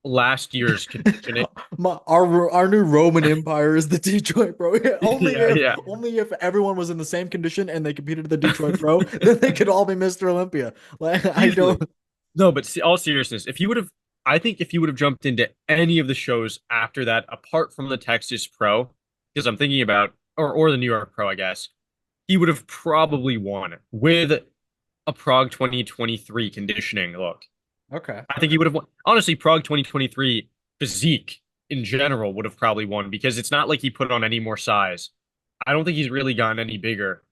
last year's conditioning. Our new Roman Empire is the Detroit Pro. Yeah, Yeah, yeah. only if everyone was in the same condition and they competed at the Detroit Pro, then they could all be Mr. Olympia. Like I don't. Easily. No, but all seriousness, if he would have, I think if he would have jumped into any of the shows after that, apart from the Texas Pro, because I'm thinking about, or the New York Pro, I guess, he would have probably won with a Prague 2023 conditioning look. Okay. I think he would have won. Honestly, Prague 2023 physique in general would have probably won because it's not like he put on any more size. I don't think he's really gotten any bigger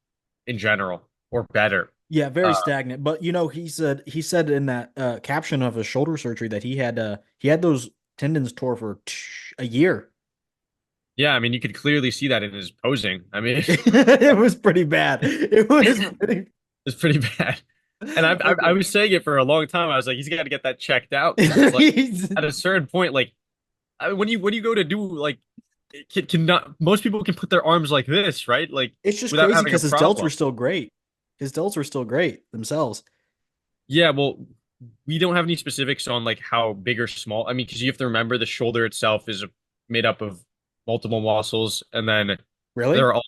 in general or better. Yeah, very Uh, stagnant. But he said in that caption of his shoulder surgery that he had those tendons tore for a year. yeah, I mean, you could clearly see that in his posing. I mean, It was pretty bad. It was pretty. it's pretty bad. And I Okay. was saying it for a long time. I was like, he's got to get that checked out because it's like at a certain point, like when you go to do like, can not most people can put their arms like this, right? Like It's just without crazy having a because his delts were problem. still great. His delts were still great themselves. Yeah, well, we don't have any specifics on like how big or small. I mean, because you have to remember the shoulder itself is made up of multiple muscles, and then there Really? are also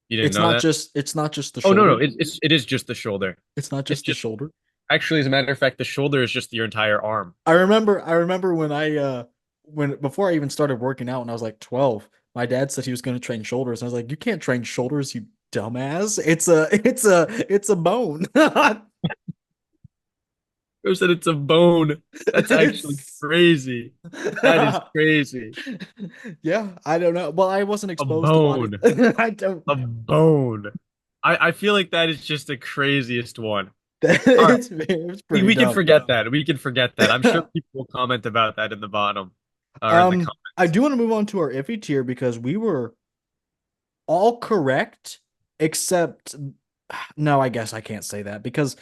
you didn't know that? It's not just the Oh no, no, shoulder. it is just the shoulder. It's not It's just the just shoulder. actually, as a matter of fact, the shoulder is just your entire arm. I remember when when before I even started working out when I was like 12, my dad said he was going to train shoulders. And I was like, "You can't train shoulders, you dumbass. It's a bone." Who said it's a bone? That's actually It's crazy. That is crazy. Yeah, I don't know. Well, I wasn't A exposed to body. bone. I don't A bone. I feel like that is just the craziest one. All right. it's pretty We can dumb. forget that. We can forget that. I'm sure people will comment about that in the bottom or in the I comments. do want to move on to our iffy tier because we were all correct except no, I guess I can't say that because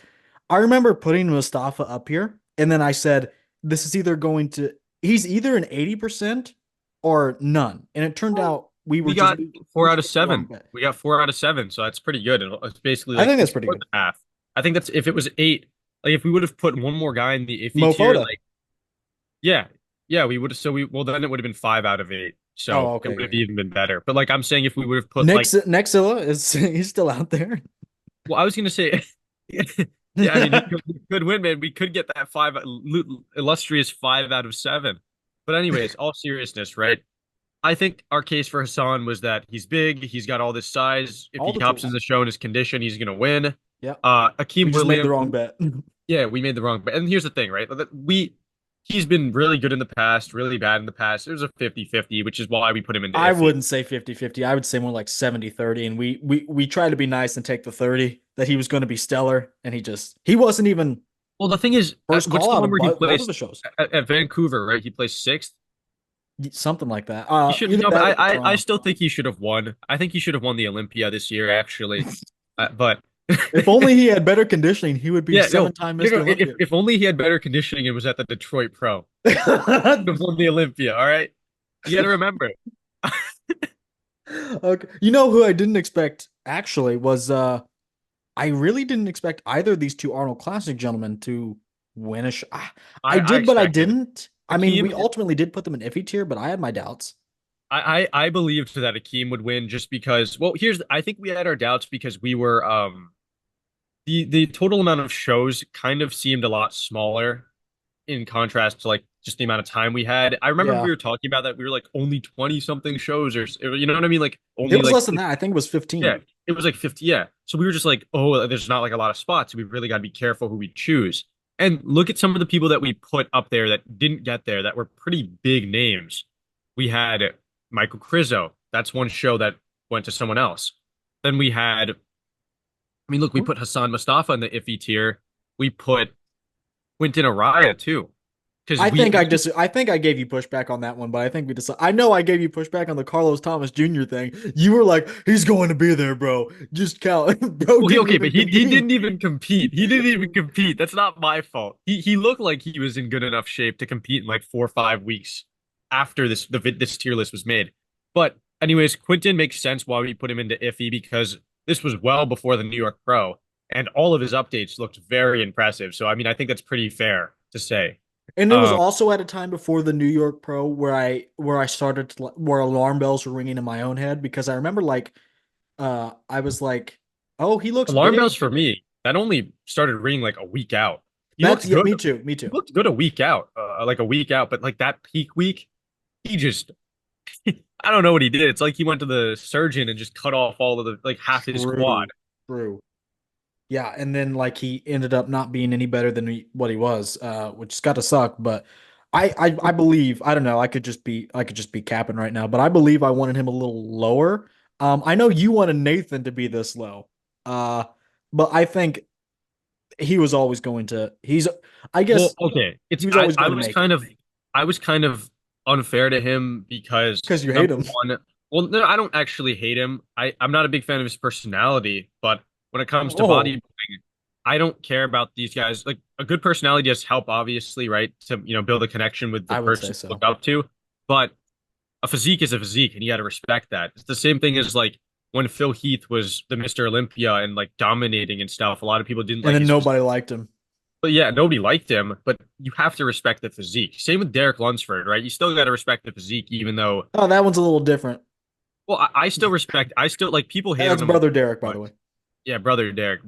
I remember putting Mustafa up here and then I said this is either going to he's either an 80% or none. And it turned out We got we four out of made the wrong seven. bet. We got 4 out of 7, so that's pretty good. It's basically I like think that's it's pretty more good. than half. I think that's if it was 8, like if we would have put one more guy in the iffy Mo tier, Foda. like yeah, yeah, we would have. So we well then it would have been 5 out of 8. So Oh, it okay, would have okay. even been better. But like I'm saying, if we would have put like, Nexilla is he's still out there. well, I was gonna say, yeah, I mean he could win, man. We could get that illustrious 5 out of 7. But anyways, all seriousness, right? I think our case for Hassan was that he's big, he's got all this size. If All he the hops in tools. the show in his condition, he's gonna win. Yep. We Akeem just made the Williams, wrong bet. yeah, we made the wrong bet. And here's the thing, right? He's been really good in the past, really bad in the past. It was a 50-50, which is why we put him into I iffy. wouldn't say 50-50. I would say more like 70-30. And we tried to be nice and take the 30 that he was going to be stellar. And he wasn't even Well, the thing is, first what's call the out one of where he both of placed the shows. at Vancouver, right? He placed sixth. Something like that. He should Either no, but that or I Toronto. still think he should have won. I think he should have won the Olympia this year, actually. But If only he had better conditioning, he would be yeah, no, seven-time no, Mr. no. Olympia. If only he had better conditioning and was at the Detroit Pro, would have won the Olympia. All right, you got to remember. Okay. You know who I didn't expect actually was I really didn't expect either of these two Arnold Classic gentlemen to win a I I did, but I expected it. didn't. I mean, Akeem, we ultimately did put them in iffy tier, but I had my doubts. I believed that Akeem would win just because. Well, I think we had our doubts because we were the total amount of shows kind of seemed a lot smaller in contrast to like just the amount of time we had. I remember we Yeah. were talking about that we were like only 20 something shows or you know what I mean? Like It only was like less than that. I think it was yeah, 15. it was like 50. Yeah. So we were just like, oh, there's not like a lot of spots. We really got to be careful who we choose. And look at some of the people that we put up there that didn't get there that were pretty big names. We had Michael Crizzo. That's one show that went to someone else. Then we had, I mean, look, we put Hassan Mustafa in the iffy tier. We put Quinton Araya too. Because I think I gave you pushback on that one, but I think we decided. I know I gave you pushback on the Carlos Thomas Jr. thing. You were like, he's going to be there, bro. Just count. Bro well, didn't okay, but even he compete. didn't even compete. He didn't even compete. That's not my fault. He looked like he was in good enough shape to compete in like 4 or 5 weeks after this tier list was made. But anyways, Quinton makes sense why we put him into iffy because this was well before the New York Pro, and all of his updates looked very impressive. So I mean, I think that's pretty fair to say. And it was Um, also at a time before the New York Pro where I started to, where alarm bells were ringing in my own head because I remember like I was like, oh, he looks alarm bells big. for me that only started ringing like a week out. He That's looked yeah, good. me too, me He too. looked good a week out, like a week out, but like that peak week, he just I don't know what he did. It's like he went to the surgeon and just cut off all of the like half his quad. True, true. Yeah, and then like he ended up not being any better than what he was, which got to suck. But I believe I don't know. I could just be capping right now, but I believe I wanted him a little lower. I know you wanted Nathan to be this low, uh, but I think he was always going to. He's I Well, guess okay. he was always going to make it I was kind of unfair to him because because you hate number him. one, well, no, I don't actually hate him. I'm not a big fan of his personality, but when it comes to Oh, bodybuilding, I don't care about these guys. Like a good personality does help, obviously, right? To build a connection with the I would say person you so. look up to. But a physique is a physique, and you got to respect that. It's the same thing as like when Phil Heath was the Mr. Olympia and like dominating and stuff. A lot of people didn't And like then his physique. nobody liked him. But yeah, nobody liked him, but you have to respect the physique. Same with Derek Lunsford, right? You still got to respect the physique, even though, Oh, that one's a little different. well, I still respect, I still like people hate on That's him a lot, brother Derek, by but the way. yeah, brother Derek.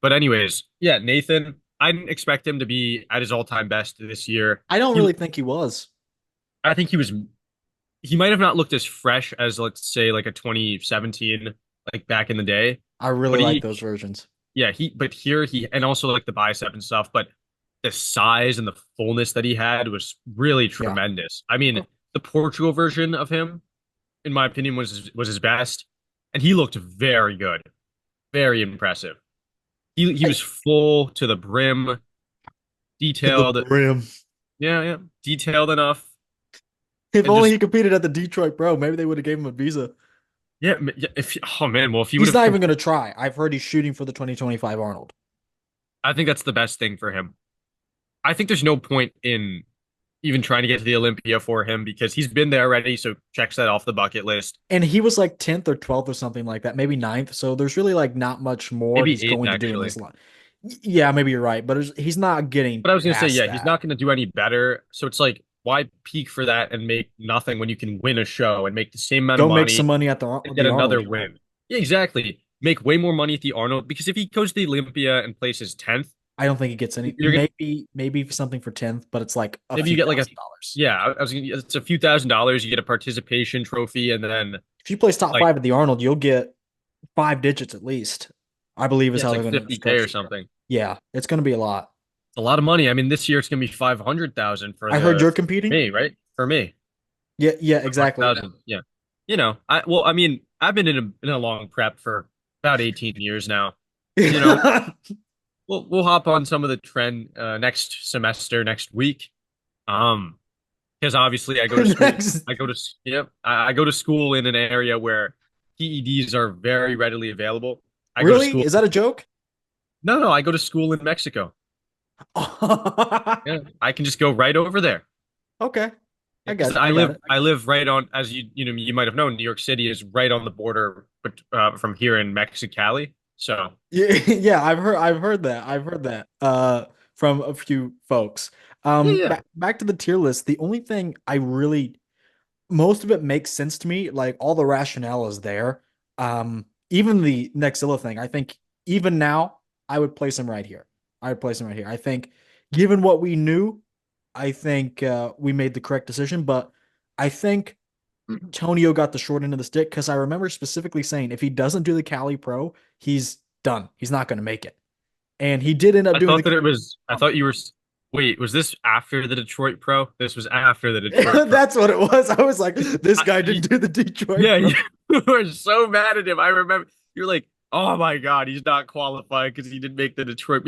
But anyways, yeah, Nathan, I didn't expect him to be at his all-time best this year. I don't He, really think he was. I think he might have not looked as fresh as let's say like a 2017, like back in the day, I really but like those versions. yeah, but here and also like the bicep and stuff, but the size and the fullness that he had was really Yeah. tremendous. I mean, the Portugal version of him, in my opinion, was his best, and he looked very good, very impressive. He I, was full to the brim, to the detailed, brim. yeah, detailed enough, If and only just he competed at the Detroit Pro, maybe they would have gave him a visa. yeah. If oh man, well if he would He's have, not even going to try. I've heard he's shooting for the 2025 Arnold. I think that's the best thing for him. I think there's no point in even trying to get to the Olympia for him because he's been there already, so checks that off the bucket list. And he was like 10th or 12th or something like that, maybe ninth. So there's really like not much more Maybe he's eighth going to do in actually. this line. Yeah, maybe you're right, but he's not getting But I was gonna say, past yeah, he's that. not gonna do any better. So it's like, why peak for that and make nothing when you can win a show and make the same amount of Go make money some money at and get the another Arnold. win? Yeah, exactly. Make way more money at the Arnold because if he goes to the Olympia and places 10th, I don't think he gets any. you're gonna Maybe something for 10th, but it's like a maybe you few get like a $1,000s. yeah, I was gonna it's a few $1,000s, you get a participation trophy, and then If you place top like five at the Arnold, you'll get five digits at least. I believe is yeah, it's how they're like going to 50K or structure it. something. Yeah, it's going to be a lot. It's a lot of money. I mean, this year it's gonna be 500,000 for I heard the you're for competing. me, right? For me. Yeah, yeah, exactly. 100,000. Yeah. I mean, I've been in a long prep for about 18 years now. You know, we'll hop on some of the trend next semester, next week. Um, because obviously I go to school. Next, I go to school in an area where PEDs are very readily available. I go to really? school. Is that a joke? No, I go to school in Mexico. Yeah, I can just go right over there. Okay, Because I got it. I live right on, as you might have known, New York City is right on the border, but from here in Mexicali. So Yeah, yeah, I've heard that. I've heard that from a few folks. Yeah, yeah. Back to the tier list. The only thing I really most of it makes sense to me. Like all the rationale is there. Even the Nexilla thing, I think even now I would place him right here. I would place him right here. I think given what we knew, I think we made the correct decision. But I think Tonio got the short end of the stick because I remember specifically saying if he doesn't do the Cali Pro, he's done. He's not going to make it. And he did end up I doing thought the that it was. I thought you were. Wait, was this after the Detroit Pro? This was after the Detroit Pro. That's what it was. I was like, this guy didn't do the Detroit Yeah, Pro. you were so mad at him. I remember you're like, "Oh my God, he's not qualified because he didn't make the Detroit."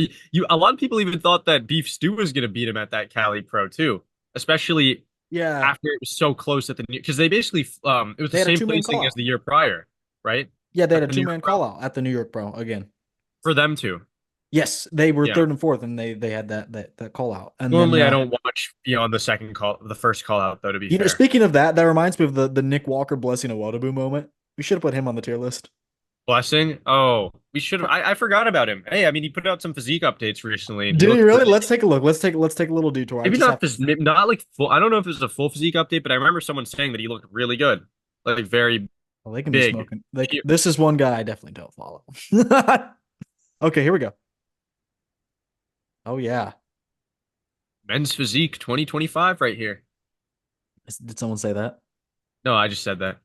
A lot of people even thought that Beef Stew was going to beat him at that Cali Pro too, especially Yeah. after it was so close at the new. Because they basically, it was the They had a same two-man placing call as out. the year prior, right? Yeah, they had At a the New two-man York Pro call out at the New York Pro again. for them too. Yes, they were Yeah. third and fourth, and they had that call out. And then Normally, I don't watch beyond the first call out, though. To be fair. speaking of that, that reminds me of the Nick Walker blessing a Wadabu moment. We should have put him on the tier list. Blessing. Oh, we should have. I forgot about him. Hey, I mean, he put out some physique updates recently, and he Did he looked really? really Let's take a look. Let's take a little detour. I maybe just have not like full. I don't know if it was a full physique update, but I remember someone saying that he looked really good, like very well, they can be big. smoking. This is one guy I definitely don't follow. Okay, here we go. Oh yeah. Men's physique 2025 right here. Did someone say that? No, I just said that.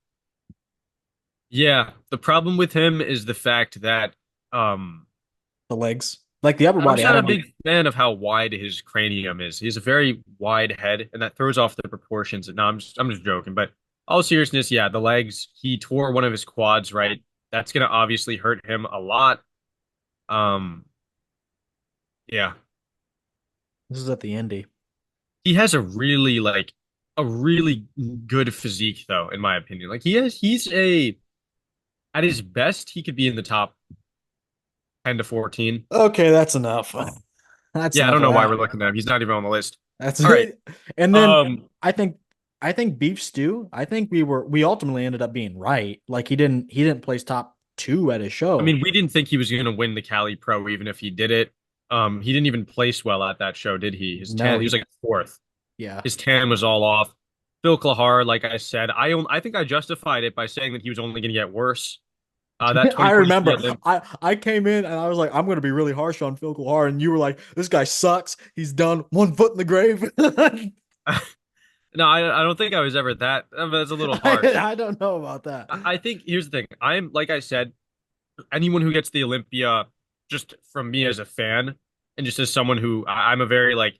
Yeah, the problem with him is the fact that The legs, like the upper I'm body. just I not a don't know. big fan of how wide his cranium is. He has a very wide head, and that throws off the proportions. No, I'm just joking, but all seriousness, yeah, the legs. He tore one of his quads, right? That's gonna obviously hurt him a lot. Um, yeah. This is at the Indy. He has a really good physique though, in my opinion. Like he's a at his best, he could be in the top 10 to 14. Okay, that's enough. That's Yeah, I enough don't of know why that. we're looking at him. He's not even on the list. That's All right. and then Um, I think I think beef stew. I think we ultimately ended up being right. Like he didn't place top two at his I show. mean, we didn't think he was gonna win the Cali Pro even if he did it. He didn't even place well at that show, did he? His No, tan, he was like fourth. yeah. His tan was all off. Phil Clahar, like I said, I think I justified it by saying that he was only gonna get worse. That I 2023 remember Olymp I came in and I was like, I'm gonna be really harsh on Phil Clahar, and you were like, this guy sucks. He's done 1 foot in the grave. No, I don't think I was ever that. That's a little harsh. I don't know about that. I think here's the thing. I'm like I said, anyone who gets the Olympia, just from me as a fan, and just as someone who I'm a very like,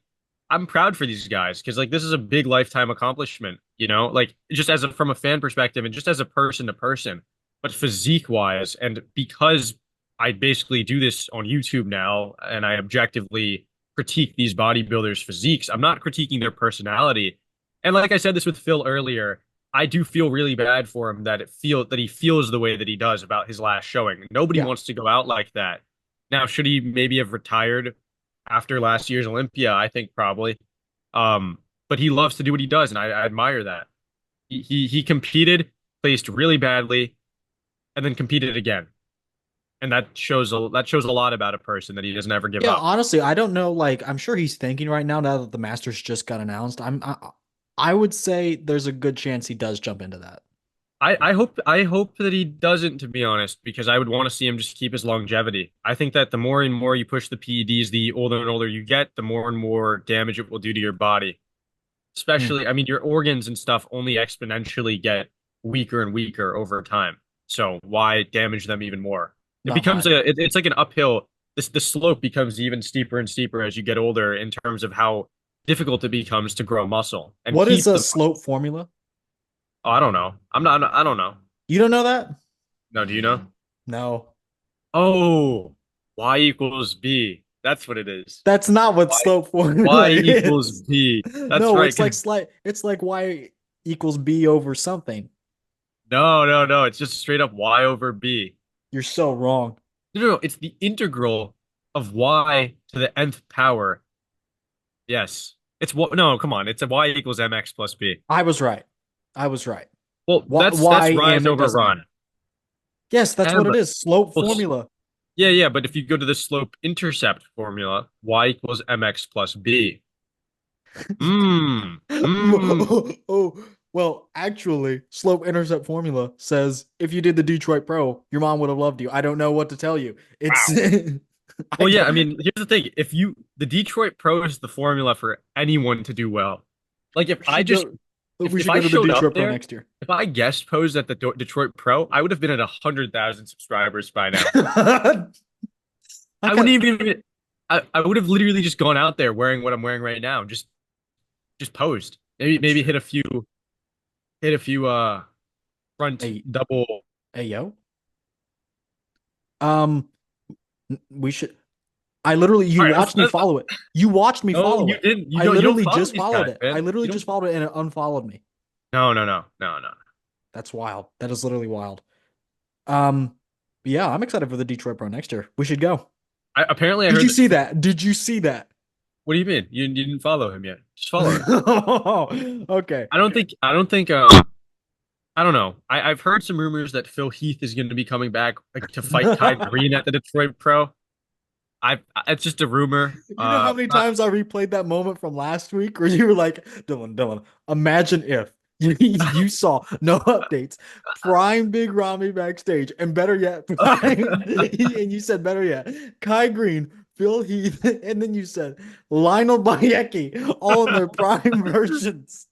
I'm proud for these guys because like this is a big lifetime accomplishment. Like just from a fan perspective and just as a person to person, but physique wise, and because I basically do this on YouTube now, and I objectively critique these bodybuilders' physiques. I'm not critiquing their personality. And like I said this with Phil earlier, I do feel really bad for him that he feels the way that he does about his last showing. Nobody Yeah. wants to go out like that. Now, should he maybe have retired after last year's Olympia? I think probably. But he loves to do what he does, and I admire that. He competed, placed really badly, and then competed again, and that shows a lot about a person that he doesn't ever give Yeah, up. honestly, I don't know. Like, I'm sure he's thinking right now that the Masters just got announced. I would say there's a good chance he does jump into that. I hope that he doesn't, to be honest, because I would want to see him just keep his longevity. I think that the more and more you push the PEDs, the older and older you get, the more and more damage it will do to your body. Hmm. Especially, I mean, your organs and stuff only exponentially get weaker and weaker over time. So why damage them even more? It Not becomes mine. it's like an uphill. The slope becomes even steeper and steeper as you get older in terms of how difficult it becomes to grow muscle and What is keep a the slope formula? I don't know. I don't know. You don't know that? No, do you know? No. Oh, Y equals B. That's what it is. That's not what Y, slope formula y equals is. B. That's No, right. it's like it's like y equals b over something. No, no, no. It's just straight up Y over B. You're so wrong. No, no, no. It's the integral of Y to the nth power. Yes. It's what? No, come on. It's a Y equals mx plus B. I was right. I was right. Well, that's Why rise m it over doesn't run. matter. Yes, that's And what it but is. Slope well, formula. yeah, yeah. But if you go to the slope intercept formula, Y equals mx plus B. Mmm. Mmm. Oh, well, actually, slope intercept formula says if you did the Detroit Pro, your mom would have loved you. I don't know what to tell you. It's Wow. I Well, yeah, I don't mean, here's the thing. The Detroit Pro is the formula for anyone to do well. Like we should go we if should I go to the showed up Detroit Pro there, next year. if I guest posed at the Detroit Pro, I would have been at 100,000 subscribers by now. I I got wouldn't even, I would have literally just gone out there wearing what I'm wearing right now, just posed. Maybe hit a few front hey double. hey yo. Um we should I literally you All right, watched me follow it. You watched me no, follow you it. didn't. I You don't literally follow just these followed guys, it. I man. literally You just don't. followed it and it unfollowed me. No. That's wild. That is literally wild. Um, yeah, I'm excited for the Detroit Pro next year. We should go. Apparently, I Did heard you that. see that? Did you see that? What do you mean? You didn't follow him yet? Just follow him. Okay. I don't know. I've heard some rumors that Phil Heath is going to be coming back to fight Kai Green at the Detroit Pro. It's just a rumor. You know how many Not, times I replayed that moment from last week where you were like, Dylan, imagine if you saw no updates, prime Big Ramy backstage, and better yet, prime, and you said better yet, Kai Green, Phil Heath, and then you said Lionel Bayeki, all in their prime versions.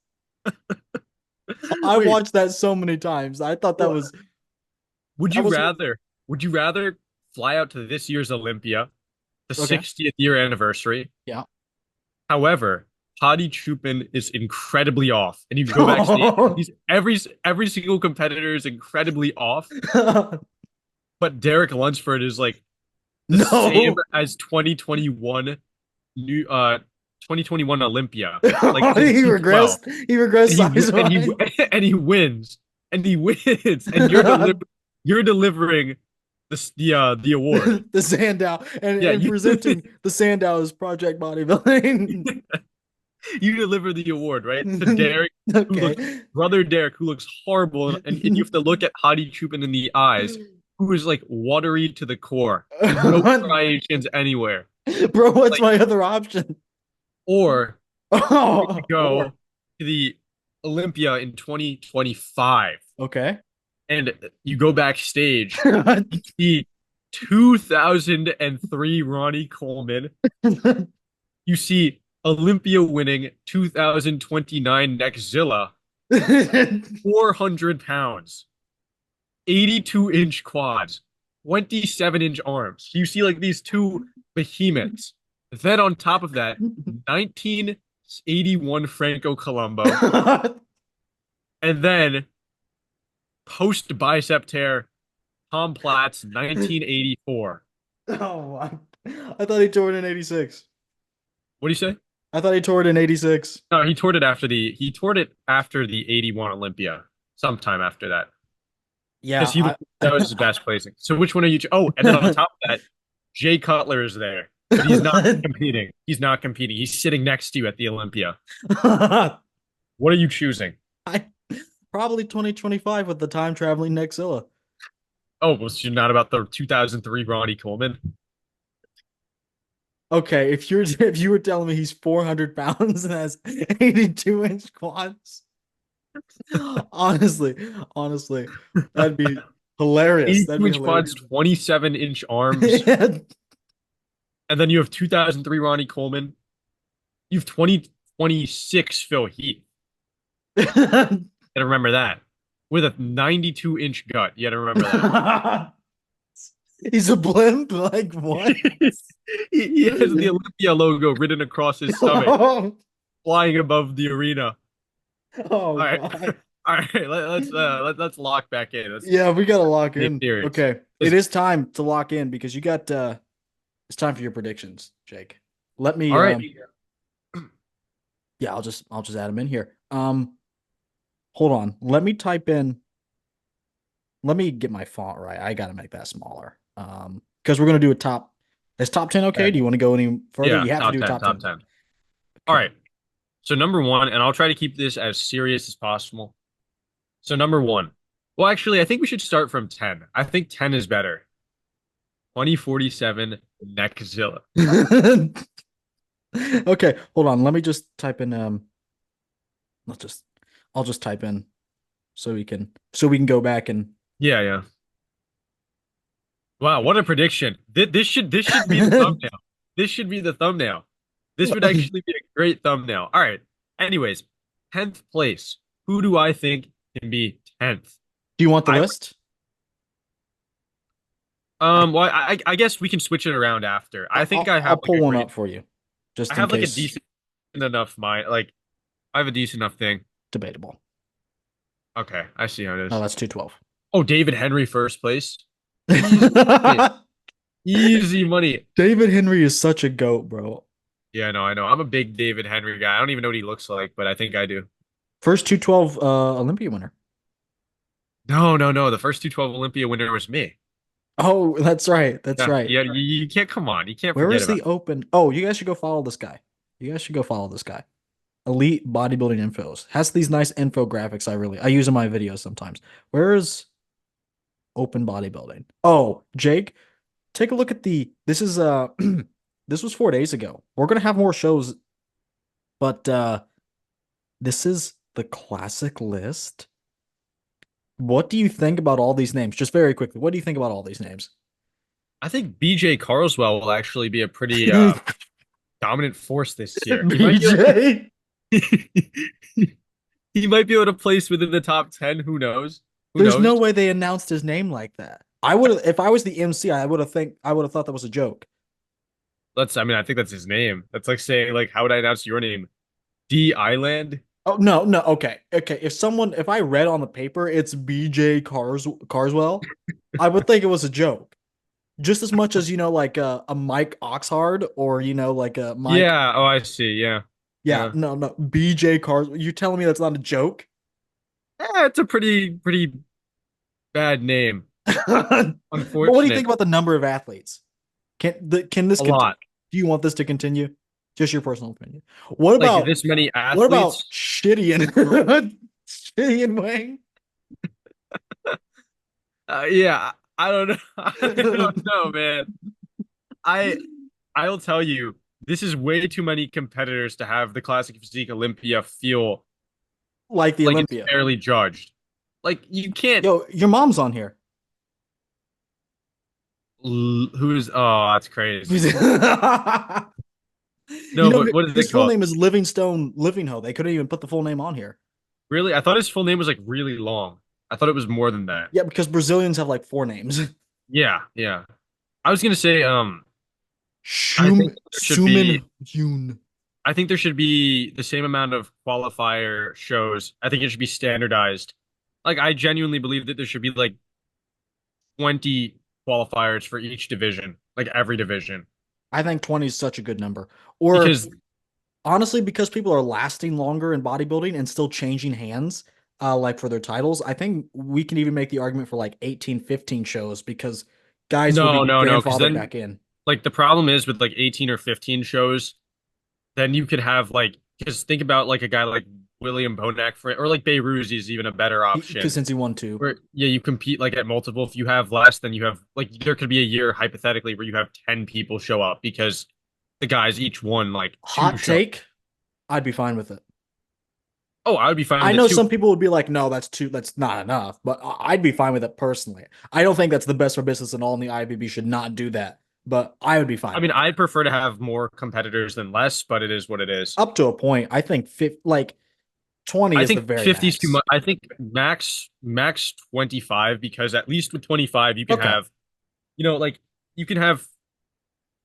I wait. watched that so many times. I thought Well, would that you was rather? Would you rather fly out to this year's Olympia, the okay. 60th year anniversary? Yeah. However, Hadi Chupin is incredibly off, and you go backstage. He's every single competitor is incredibly off, but Derek Lunsford is like the same No. as 2021 new 2021 Olympia, like in He T12, regressed. He regressed and size and wise. and he wins, and you're delivering the award. The Sandow Yeah, and you presenting the Sandow as Project Bodybuilding. you deliver the award, right? To Derek, who looks Okay. brother Derek, who looks horrible, and you have to look at Hadi Chupin in the eyes, who is like watery to the core, no striations anywhere. Bro, what's Like, my other option? or you could Or go to the Olympia in 2025, okay. and you go backstage, you see 2003 Ronnie Coleman, you see Olympia winning 2029 Nexzilla, 400 pounds, 82-inch quads, 27-inch arms. You see like these two behemoths. Then on top of that, 1981 Franco Colombo, and then post bicep tear Tom Platz 1984. Oh my. I thought he tore it in 86. What do you say? I thought he tore it in 86. No, he tore it after the 81 Olympia, sometime after that. Because Yeah, that was his best placing. So which one are you? Oh, and then on top of that, Jay Cutler is there, but he's not competing. He's not competing. He's sitting next to you at the Olympia. What are you choosing? I probably 2025 with the time traveling Nexilla. Oh, was you not about the 2003 Ronnie Coleman? Okay, if you were telling me he's 400 pounds and has 82-inch quads, honestly, honestly, that'd be hilarious. That'd 82 be inch quads, hilarious. 27-inch arms, and then you have 2003 Ronnie Coleman. You have 2026 Phil Heath. Gotta remember that. With a 92-inch gut. You gotta remember that. He's a blimp. Like what? He has the Olympia logo written across his stomach, flying above the arena. Oh All right, God. all right. Let's lock back in. Let's Yeah, we gotta lock be in. serious. Okay. It is time to lock in because you got it's time for your predictions, Jake. Let me All right. yeah, I'll just add them in here. Hold on. Let me type in let me get my font right. I gotta make that smaller. Because we're gonna do a top is top 10 okay? Okay. Do you want to go any further? Yeah, You have to top do a 10, top top 10. 10. All Okay. right. So number one, and I'll try to keep this as serious as possible. So number one. Well, actually, I think we should start from 10. I think 10 is better. 2047 Neckzilla. Okay, hold on. Let me just type in let's just I'll just type in so we can go back and Yeah, yeah. Wow, what a prediction. This should be the thumbnail. This should be the thumbnail. This would Do actually be a great thumbnail. All right. Anyways, 10th place. Who do I think can be 10th? you want the I list? well, I guess we can switch it around after. I think I'll I'll pull one up for you I just in have like a case. decent enough mind like I have a decent enough thing. Debatable. Okay, I see how it No, is. that's 212. Oh, David Henry first place. Easy money. Easy money. David Henry is such a goat, bro. Yeah, no, I know. I'm a big David Henry guy. I don't even know what he looks like, but I think I do. First 212 Olympia winner. No, no, no. The first 212 Olympia winner was me. Oh, that's right. That's Yeah, right. yeah. You can't come on. You can't Where forget is about the open? Oh, you guys should go follow this guy. You guys should go follow this guy. Elite Bodybuilding Infos. Has these nice infographics I use in my videos sometimes. Where is open bodybuilding? Oh, Jake, take a look at the this is this was 4 days ago. We're gonna have more shows, but this is the classic list. What do you think about all these names? Just very quickly, what do you think about all these names? I think BJ Carswell will actually be a pretty dominant force this year. He might be BJ? he might be able to place within the top 10. Who knows? Who There's knows? no way they announced his name like that. I would have if I was the MC, I would have thought that was a joke. I mean, I think that's his name. That's like saying, like, how would I announce your name? D Island? Oh no, no, okay. Okay. If I read on the paper it's BJ Carswell, I would think it was a joke. Just as much as like a Mike Oxhard or like a Mike. Yeah. Oh, I see. Yeah. Yeah, Yeah. no, no. BJ Carswell. You telling me that's not a joke? It's a pretty bad name. But what do you think Unfortunate. about the number of athletes? Can this A continue? lot. Do you want this to continue? Just your personal opinion. What Like about this many what about athletes. Shitty and Shitty and Wang? Yeah. I don't know. I don't know, man. I I'll tell you, this is way too many competitors to have the Classic Physique Olympia feel Like the like it's Olympia. fairly judged. Like you can't. Yo, your mom's on here. Who's? Oh, that's crazy. You No, know, but what is his it full called? name is Livingstone Livingho. They couldn't even put the full name on here. Really? I thought his full name was like really long. I thought it was more than that. Yeah, because Brazilians have like four names. Yeah, yeah. I was gonna say, I think Shum there should be. Sumin Yoon. I think there should be the same amount of qualifier shows. I think it should be standardized. Like, I genuinely believe that there should be like 20 qualifiers for each division, like every division. I think 20 is such a good number. Or Because honestly, because people are lasting longer in bodybuilding and still changing hands, like for their titles, I think we can even make the argument for like 18, 15 shows because guys will no, be no, no. Because grandfathered then, back in. like, the problem is with like 18 or 15 shows, then you could have like, because think about like a guy like William Bonac for, or like Beirut is even a better Because option. since he won two. Where yeah, you compete like at multiple. If you have less, then you have like there could be a year hypothetically where you have 10 people show up because the guys each won like two Hot shows. take, I'd be fine with it. Oh, I would be fine I with it know too. some people would be like, no, that's not enough, but I'd be fine with it personally. I don't think that's the best for business and all, and the IBB should not do that, but I would be I fine mean, with it. I'd prefer to have more competitors than less, but it is what it is. Up to a point, I think like 20 I is the think very 50 is too max. much. I think max 25 because at least with 25 you can Okay. have, like you can have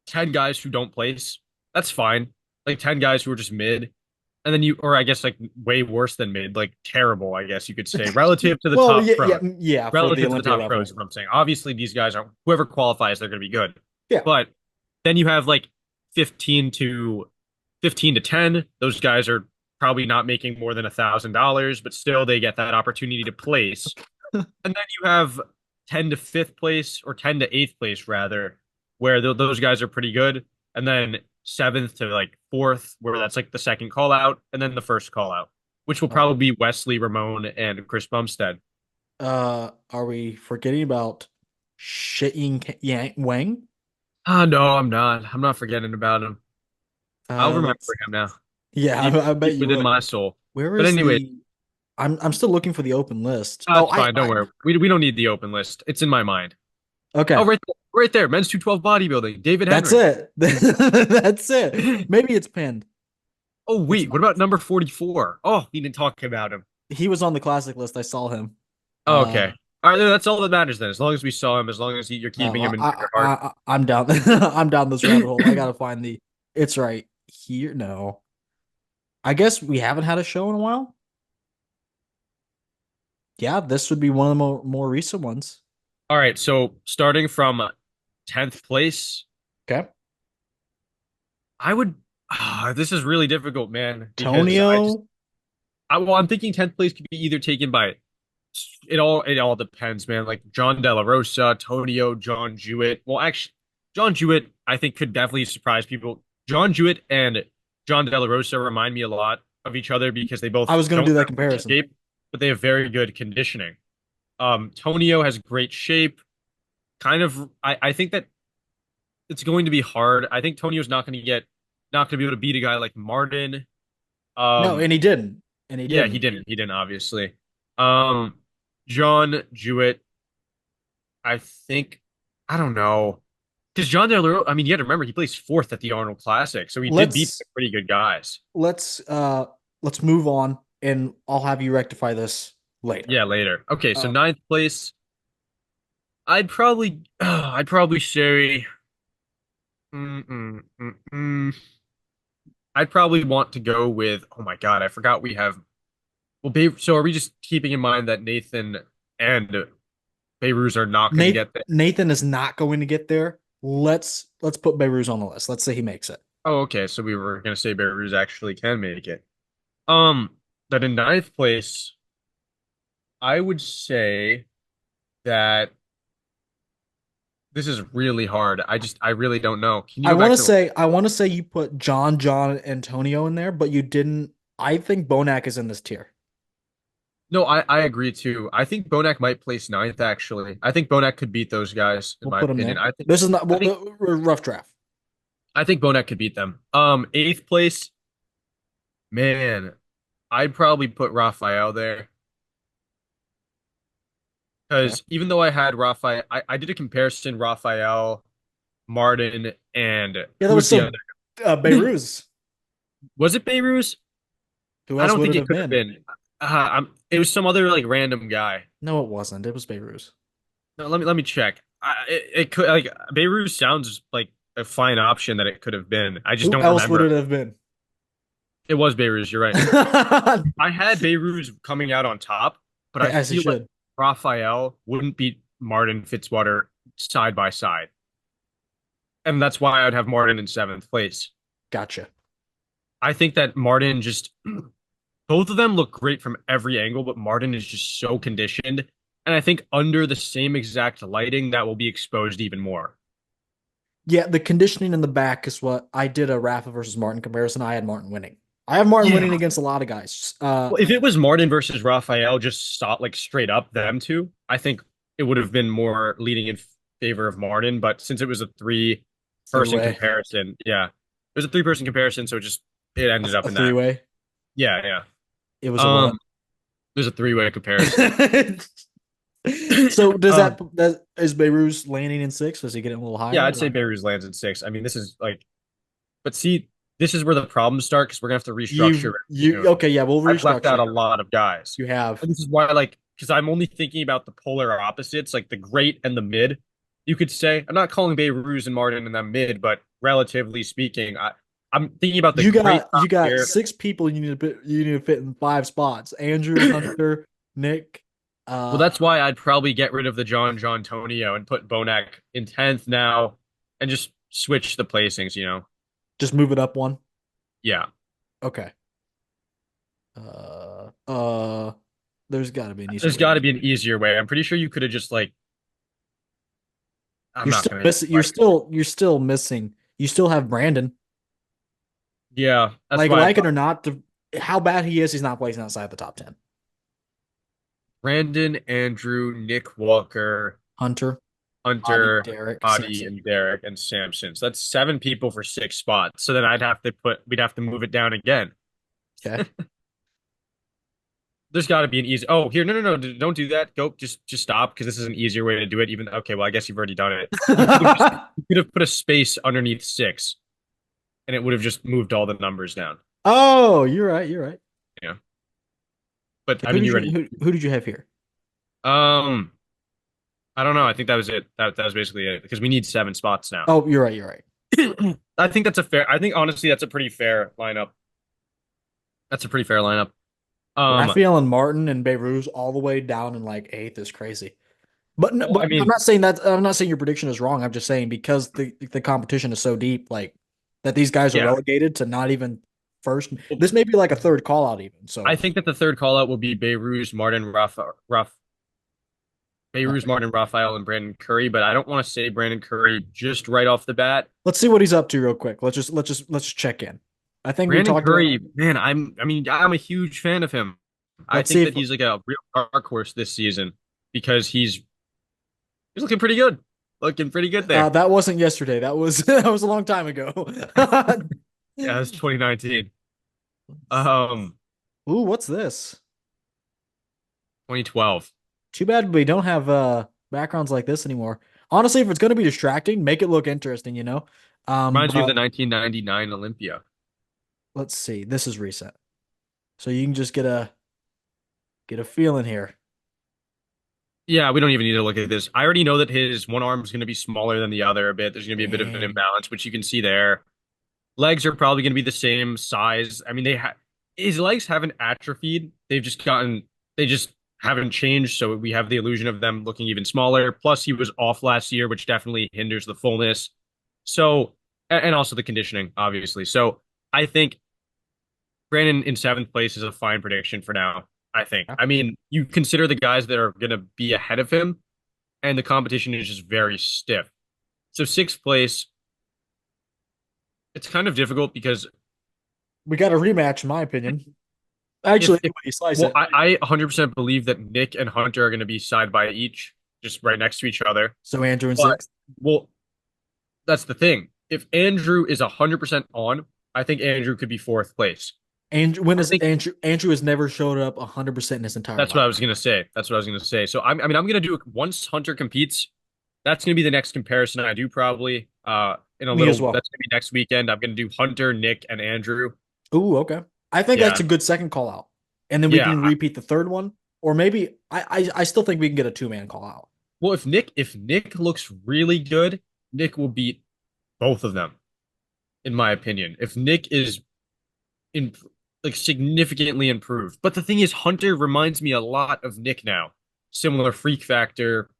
10 guys who don't place. That's fine. Like 10 guys who are just mid. And then or I guess like way worse than mid, like terrible, I guess you could say, relative to the Well, top yeah, yeah, pros. yeah, for the Relative to the Olympia top pros level. is what I'm saying. Obviously, these guys are whoever qualifies, they're going to be good. Yeah. But then you have like 15 to 15 to 10. Those guys are probably not making more than $1,000, but still they get that opportunity to place. And then you have 10 to fifth place or 10 to eighth place rather, where those guys are pretty good. And then seventh to like fourth, where that's like the second call out, and then the first call out, which will Oh. probably be Wesley, Ramon, and Chris Bumstead. Are we forgetting about Shitting Yang Wang? Ah, no, I'm not. I'm not forgetting about him. I'll remember Let's. him now. Yeah, Deep, I bet deep you within would. my soul. Where But is anyway, the? I'm still looking for the open list. Oh, that's fine. Don't worry. We don't need the open list. It's in my mind. Oh, okay. right there. Men's 212 bodybuilding. David That's Henry. it. That's it. Maybe it's pinned. Oh, It's wait. What not. about number 44? Oh, we didn't talk about him. He was on the classic list. I saw him. Oh, Uh, okay. All right, that's all that matters then. As long as we saw him, as long as you're keeping no, him in your heart. I'm down. I'm down this rabbit hole. I gotta find the. It's right here. No, I guess we haven't had a show in a while. Yeah, this would be one of the more recent ones. All right, so starting from 10th place, Okay, I would. This is really difficult, man, because Tonio. I'm thinking 10th place could be either taken by it all depends, man. Like John De La Rosa, Tonio, John Jewett. Well, actually, John Jewett, I think could definitely surprise people. John Jewett and John De La Rosa remind me a lot of each other because they I both was gonna don't do that have great comparison. shape, but they have very good conditioning. Tonio has great shape. Kind of, I think that it's going to be hard. I think Tonio's not going to be able to beat a guy like Martin. No, Um, and he didn't. And he yeah, didn't. he didn't obviously. Um, John Jewett, I think, I don't know. Because John De La Rosa, I mean, you got to remember he placed fourth at the Arnold Classic, so he did beat Let's some pretty good guys. let's uh let's move on, and I'll have you rectify this later. Yeah, later. Okay, so Uh, ninth place, I'd probably say, mm, mm, mm, mm. I'd probably want to go with. Oh my God, I forgot we have. Well, so are we just keeping in mind that Nathan and Beirut are not going to get there? Nathan is not going to get there. Let's put Beirut on the list. Let's say he makes it. Oh, okay. So we were going to say Beirut actually can make it. Um, that in ninth place, I would say that this is really hard. I really don't know. Can you I go back want to to the? say I want to say you put John, Antonio in there, but you didn't. I think Bonac is in this tier. No, I agree too. I think Bonac might place ninth, actually. I think Bonac could beat those guys, in We'll my put him opinion. there. This is not I well, think, rough draft. I think Bonac could beat them. Eighth place, man, I'd probably put Raphael there. Okay. Because even though I had Raphael, I did a comparison, Raphael, Martin, and Yeah, that who was was the still other? Beirut. Was it Beirut? Who I else don't would think it it have could have been? been. It was some other like random guy. No, it wasn't. It was Beirut. No, let me check. It could like Beirut sounds like a fine option that it could have been. I just Who don't else would remember. it have been? It was Beirut. You're right. I had Beirut coming out on top, but I As he feel like should. Raphael wouldn't beat Martin Fitzwater side by side, and that's why I'd have Martin in seventh place. Gotcha. I think that Martin just both of them look great from every angle, but Martin is just so conditioned. And I think under the same exact lighting, that will be exposed even more. Yeah, the conditioning in the back is what I did a Rafa versus Martin comparison. I had Martin winning. I have Martin winning Yeah. against a lot of guys. Well, if it was Martin versus Raphael, just stop like straight up them two, I think it would have been more leading in favor of Martin. But since it was a Three person way, comparison, yeah, it was a three-person comparison, so it ended up a in three that. way. Yeah, yeah. It was a what? Um, there's a three-way comparison. So does Um, that is Beirut landing in six? Does he get a little yeah, higher? I'd say Beirut lands in six. I mean, this is like, but see, this is where the problems start because we're gonna have to restructure very You soon. okay? Yeah, we'll I've left out restructure. a lot of guys. You have And this is why, like, because I'm only thinking about the polar opposites, like the great and the mid. You could say I'm not calling Beirut and Martin in the mid, but relatively speaking, I'm thinking about the great you top got tier. six people you need to fit in five spots. Andrew, Hunter, Nick. Well, Uh, that's why I'd probably get rid of the John Tonio and put Bonac in 10th now, and just switch the placings. just move it up one. Yeah, Okay. Uh, uh, there's got to be an easier there's way to got to do be it. an easier way. I'm pretty sure you could have just like. I'm You're not still gonna. missing. You're still missing. You still have Brandon. Yeah, that's why Like it or not, how bad he is, he's not placing outside the top 10. Brandon, Andrew, Nick Walker. Hunter. Body, Hunter, Derek, Adi, Samson. and Derek, and Samson. So that's 7 people for 6 spots. So then we'd have to move it down again. Okay. There's got to be an easy. Oh, here, no, don't do that. Go, just stop because this is an easier way to do it. Even okay, well, I guess you've already done it. You could have put a space underneath 6, and it would have just moved all the numbers down. Oh, you're right. You're right. Yeah, but Okay, I mean, you already. who did you have here? Um, I don't know. I think that was it. That was basically it because we need 7 spots now. Oh, you're right. You're right. I think that's a fair. I think honestly, that's a pretty fair lineup. That's a pretty fair lineup. Um, Raphael and Martin and Beirut all the way down in like eighth is crazy. But no, well, but I I'm mean, not saying that. I'm not saying your prediction is wrong. I'm just saying because the competition is so deep, like that these guys are yeah. relegated to not even first. Well, This may be like a third call out even. I So think that the third call out will be Beirut, okay. Martin, Raphael, and Brandon Curry. But I don't want to say Brandon Curry just right off the bat. Let's see what he's up to real quick. Let's just check in. I think we Brandon talked about. Curry, man, I'm a huge fan of him. I Let's see think if that he's like a real dark horse this season because he's looking pretty good. Looking pretty good there. that wasn't yesterday. That was that was a long time ago. Yeah, that's 2019. Um, Ooh, what's this? 2012. Too bad we don't have backgrounds like this anymore. Honestly, if it's going to be distracting, make it look interesting, you know? Reminds me of But the 1999 Olympia. let's see. This is recent. So you can just get a feeling here. Yeah, we don't even need to look at this. I already know that his one arm is going to be smaller than the other a bit. There's going to be a bit of an Dang. imbalance, which you can see there. Legs are probably going to be the same size. I mean, his legs haven't atrophied. They just haven't changed. So we have the illusion of them looking even smaller. Plus, he was off last year, which definitely hinders the fullness. So, and also the conditioning, obviously. So I think Brandon in 7th place is a fine prediction for now. I think. I mean, you consider the guys that are going to be ahead of him, and the competition is just very stiff. So 6th place, it's kind of difficult because We got a rematch, in my opinion. Actually, if anyway, you slice well, it. I 100% believe that Nick and Hunter are going to be side by each, just right next to each other. So Andrew in But sixth. well, that's the thing. If Andrew is 100% on, I think Andrew could be 4th place. Andrew, when I is think Andrew? Andrew has never showed up 100% in his entire that's what life. I was going to say. That's what I was going to say. So I mean, I'm going to do it once Hunter competes. That's going to be the next comparison I do probably. In a Me as little, well. that's going to be next weekend. I'm going to do Hunter, Nick, and Andrew. Ooh, okay. I think that's Yeah, a good second call out. And then we yeah. can repeat the third one. Or maybe I still think we can get a two-man call out. Well, if Nick looks really good, Nick will beat both of them, in my opinion. If Nick is in like significantly improved. But the thing is, Hunter reminds me a lot of Nick now. Similar freak factor,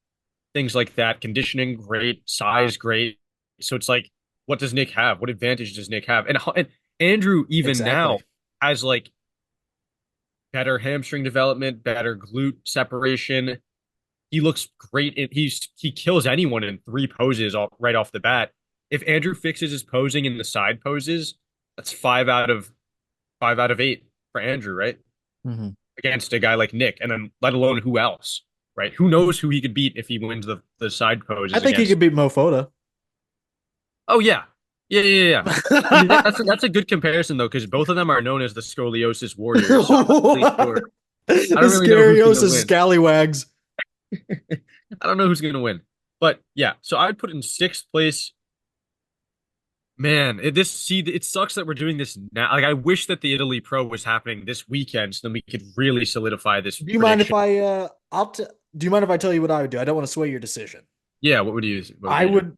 things like that. Conditioning, great. Size, great. So it's like, what does Nick have? What advantage does Nick have? And Andrew, even now, Exactly. has like better hamstring development, better glute separation. He looks great. He kills anyone in 3 poses right off the bat. If Andrew fixes his posing in the side poses, that's 5 out of 8 for Andrew, right? Hmm. Against a guy like Nick, and then let alone who else, right? Who knows who he could beat if he wins the side I poses think he against? could beat Mofoda. Oh yeah, yeah. I mean that's a good comparison though, because both of them are known as the scoliosis warriors. So I'm not really sure. The I don't really know who's gonna Scariosis win. scallywags. I don't know who's gonna win, but yeah. So I'd put in 6th place. Man, it sucks that we're doing this now. Like I wish that the Italy Pro was happening this weekend, so then we could really solidify this Do you mind if prediction. do you mind if I tell you what I would do? I don't want to sway your decision. Yeah, what would you what would I you do? would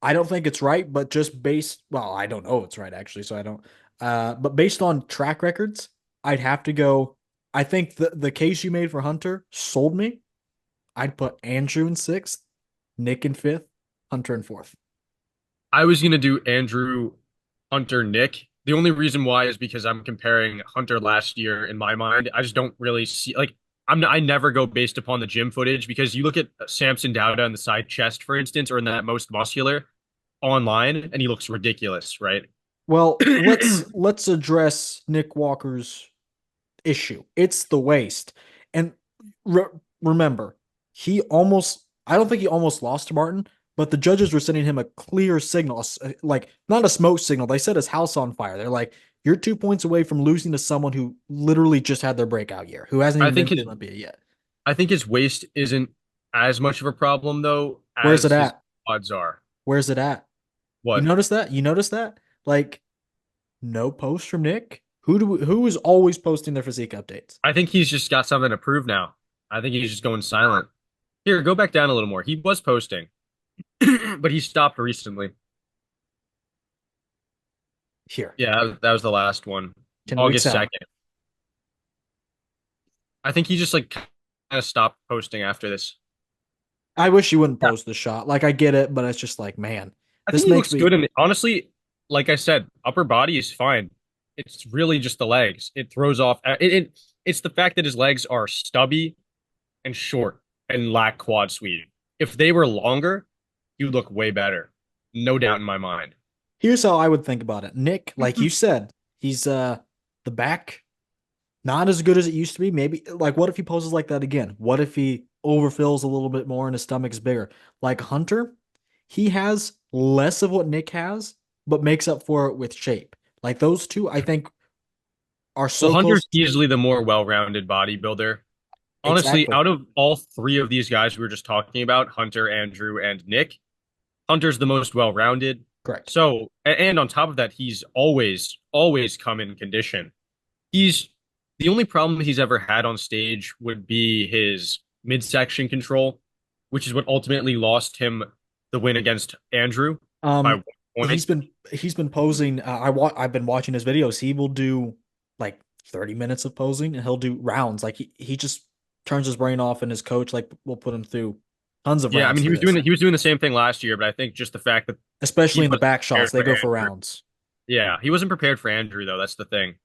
I don't think it's right, but just based well, I don't know if it's right actually, so I don't but based on track records, I'd have to go. I think the case you made for Hunter sold me. I'd put Andrew in sixth, Nick in fifth, Hunter in fourth. I was gonna do Andrew, Hunter, Nick. The only reason why is because I'm comparing Hunter last year in my mind. I just don't really see like I never go based upon the gym footage because you look at Samson Dowda in the side chest, for instance, or in that most muscular online, and he looks ridiculous, right? Well, let's address Nick Walker's issue. It's the waist. And re- remember, he almost I don't think he almost lost to Martin, but the judges were sending him a clear signal, like not a smoke signal. They set his house on fire. They're like, you're 2 points away from losing to someone who literally just had their breakout year, who hasn't I even been think to the his Olympia yet. I think his waist isn't as much of a problem though Where's it as his at? odds are. Where's it at? You What? notice that? You notice that? Like, no post from Nick. Who is always posting their physique updates? I think he's just got something to prove now. I think he's just going silent. Here, go back down a little more. He was posting, but he stopped recently. Here, Yeah, that was the last one. 10 weeks August out. 2nd. I think he just like kind of stopped posting after this. I wish you wouldn't Yeah. post the shot. Like I get it, but it's just like, man, I this think he makes looks good. me And honestly, like I said, upper body is fine. It's really just the legs. It throws off. It's the fact that his legs are stubby and short and lack quad sweep. If they were longer, he would look way better. No doubt in my mind. here's how I would think about it. Nick, like you said, he's the back not as good as it used to be. Maybe like what if he poses like that again? What if he overfills a little bit more and his stomach's bigger? Like Hunter, he has less of what Nick has, but makes up for it with shape. Like those two, I think are Well, so close Hunter's to easily the more well-rounded bodybuilder. Honestly, exactly out of all three of these guys we were just talking about, Hunter, Andrew, and Nick, Hunter's the most well-rounded. correct. So, and on top of that, he's always come in condition. He's the only problem he's ever had on stage would be his midsection control, which is what ultimately lost him the win against Andrew by Um, 1 point. he's been posing. I've been watching his videos. He will do like 30 minutes of posing, and he'll do rounds. Like he just turns his brain off, and his coach like will put him through tons of Yeah, I rounds mean through this. he was doing the same thing last year, but I think just the fact that he Especially in the wasn't back prepared shots, they for go for Andrew. rounds. Yeah, he wasn't prepared for Andrew though. That's the thing.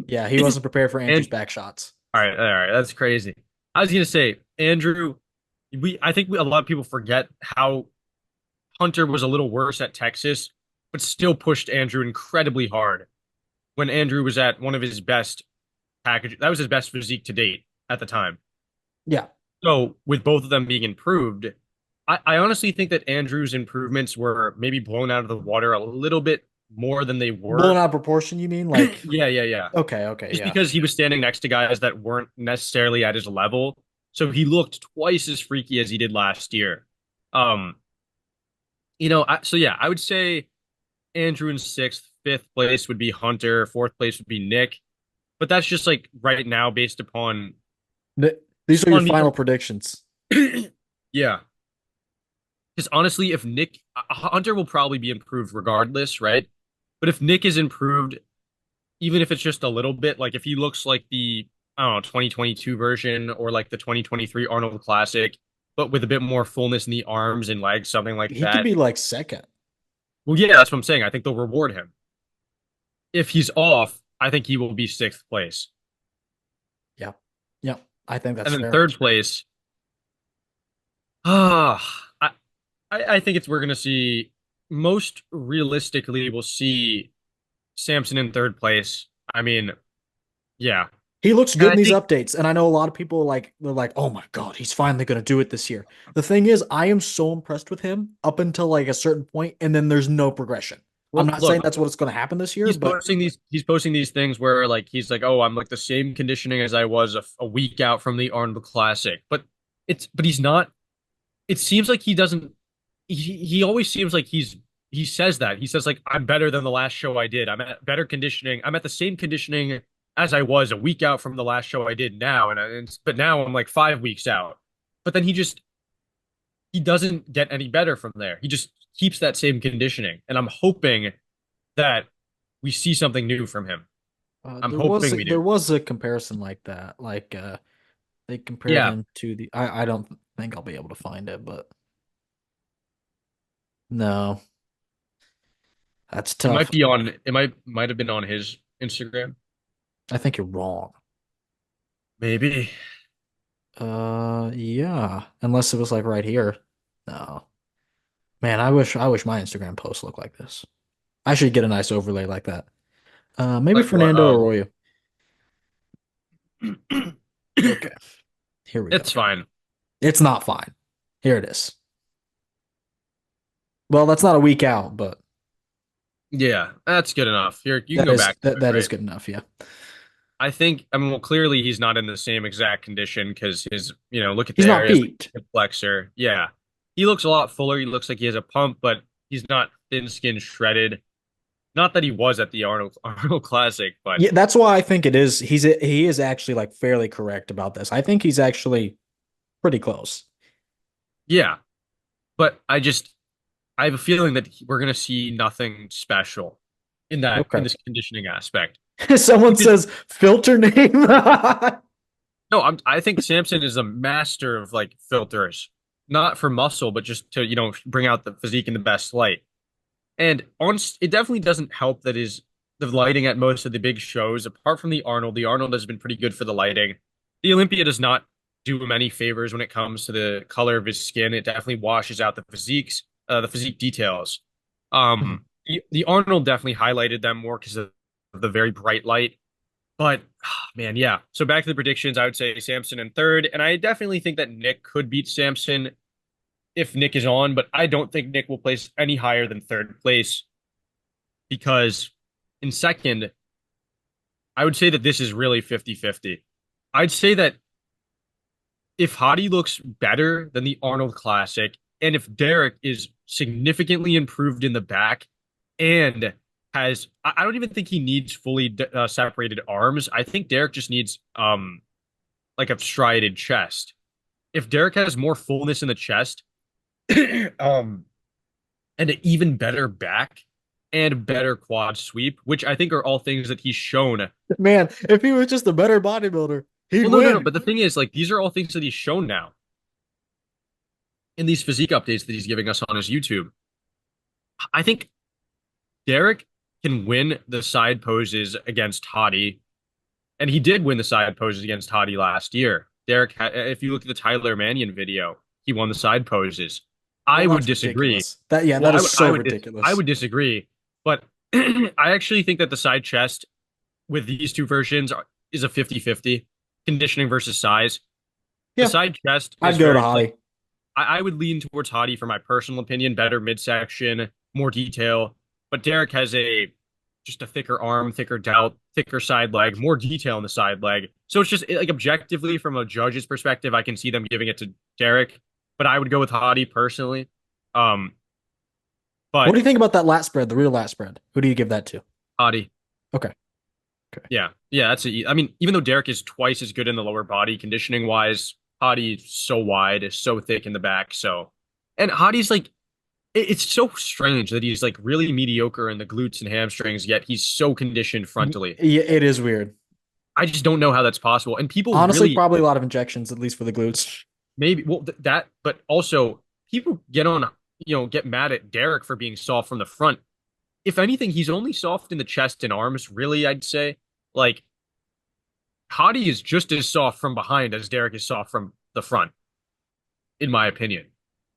Yeah, he wasn't prepared for Andrew's And back shots. all right, that's crazy. I was gonna say Andrew. I think a lot of people forget how Hunter was a little worse at Texas, but still pushed Andrew incredibly hard when Andrew was at one of his best package. That was his best physique to date at the time. Yeah, So with both of them being improved, I honestly think that Andrew's improvements were maybe blown out of the water a little bit more than they blown were. out of proportion. You mean like? Yeah. Okay, Just yeah. because he was standing next to guys that weren't necessarily at his level. So he looked twice as freaky as he did last year. Um, so yeah, I would say Andrew in sixth, fifth place would be Hunter, fourth place would be Nick. But that's just like right now based upon These are your on the final predictions. yeah. Because honestly, if Nick Hunter will probably be improved regardless, right? But if Nick is improved, even if it's just a little bit, like if he looks like the I don't know 2022 version or like the 2023 Arnold Classic, but with a bit more fullness in the arms and legs, something like He could that. be like second. Well, yeah, that's what I'm saying. I think they'll reward him. If he's off, I think he will be sixth place. Yeah, yeah. I think And that's then fair. third place, ah, I think it's we're gonna see most realistically we'll see Samson in third place. I mean, yeah. He looks And good I in these think updates, and I know a lot of people like they're like, "Oh my God, he's finally going to do it this year." The thing is, I am so impressed with him up until like a certain point, and then there's no progression. I'm well, not saying look, that's what's going to happen this year, but he's posting these things where like he's like, "Oh, I'm like the same conditioning as I was a week out from the Arnold Classic." But he's not. It seems like he doesn't he always seems like he says that. He says like I'm better than the last show I did. I'm at better conditioning. I'm at the same conditioning as I was a week out from the last show I did now but now I'm like 5 weeks out. But then he doesn't get any better from there. He just keeps that same conditioning. And I'm hoping that we see something new from him. I'm hoping we do. there was a comparison like that. Like they compared Yeah. him to the. I don't think I'll be able to find it, but no, that's tough. Might have been on his Instagram. I think you're wrong. Maybe. Yeah, unless it was like right here. No, man, I wish my Instagram posts looked like this. I should get a nice overlay like that. Maybe Like what? Fernando Arroyo. Okay, here we go. It's fine. It's not fine. Here it is. Well, that's not a week out, but Yeah, that's good enough. Here, you can go back to it, that is right? good enough. Yeah, I think, I mean, well, clearly he's not in the same exact condition because his, look at he's there, not he has like peaked. a hip flexor. Yeah. He looks a lot fuller. He looks like he has a pump, but he's not thin skinned shredded. Not that he was at the Arnold Classic, but Yeah, that's why I think it is. He is actually like fairly correct about this. I think he's actually pretty close. yeah. But I have a feeling that we're gonna see nothing special in Okay. this conditioning aspect. Someone Because says filter name. no, I think Samson is a master of like filters, not for muscle, but just to, bring out the physique in the best light. And it definitely doesn't help that is the lighting at most of the big shows, apart from the Arnold has been pretty good for the lighting. The Olympia does not do him any favors when it comes to the color of his skin. It definitely washes out the physique details. Mhm. The Arnold definitely highlighted them more because of the very bright light. But man, yeah. So back to the predictions, I would say Samson in third, and I definitely think that Nick could beat Samson if Nick is on, but I don't think Nick will place any higher than third place because in second, I would say that this is really 50-50. I'd say that if Hadi looks better than the Arnold Classic, and if Derek is significantly improved in the back and I don't even think he needs fully separated arms. I think Derek just needs like a striated chest. If Derek has more fullness in the chest, um, and an even better back and better quad sweep, which I think are all things that he's shown. Man, if he was just a better bodybuilder, he'd Well, no, no, no. win. But the thing is, like, these are all things that he's shown now in these physique updates that he's giving us on his YouTube. I think Derek can win the side poses against Hadi, and he did win the side poses against Hadi last year. If you look at the Tyler Mannion video, he won the side poses. I Well, would that's disagree. ridiculous. That is so I ridiculous. would disagree, but I actually think that the side chest with these two versions is a 50-50 conditioning versus size. The Yeah, side chest I'd is go to very like Hottie. I would lean towards Hadi for my personal opinion, better midsection, more detail. But Derek has a just a thicker arm, thicker delt, thicker side leg, more detail in the side leg. So it's just like objectively from a judge's perspective, I can see them giving it to Derek, but I would go with Hadi personally. Um, What but do you think about that lat spread, the real lat spread? Who do you give that to? Hadi, Okay. Okay. yeah, yeah, I mean, even though Derek is twice as good in the lower body conditioning wise, Hadi is so wide, is so thick in the back. So, and Hadi's like, it's so strange that he's like really mediocre in the glutes and hamstrings, yet he's so conditioned frontally. Yeah, it is weird. I just don't know how that's possible. And people Honestly, really probably a lot of injections, at least for the glutes. maybe, well, that, but also people get mad at Derek for being soft from the front. If anything, he's only soft in the chest and arms, really, I'd say. Like, Hadi is just as soft from behind as Derek is soft from the front, in my opinion.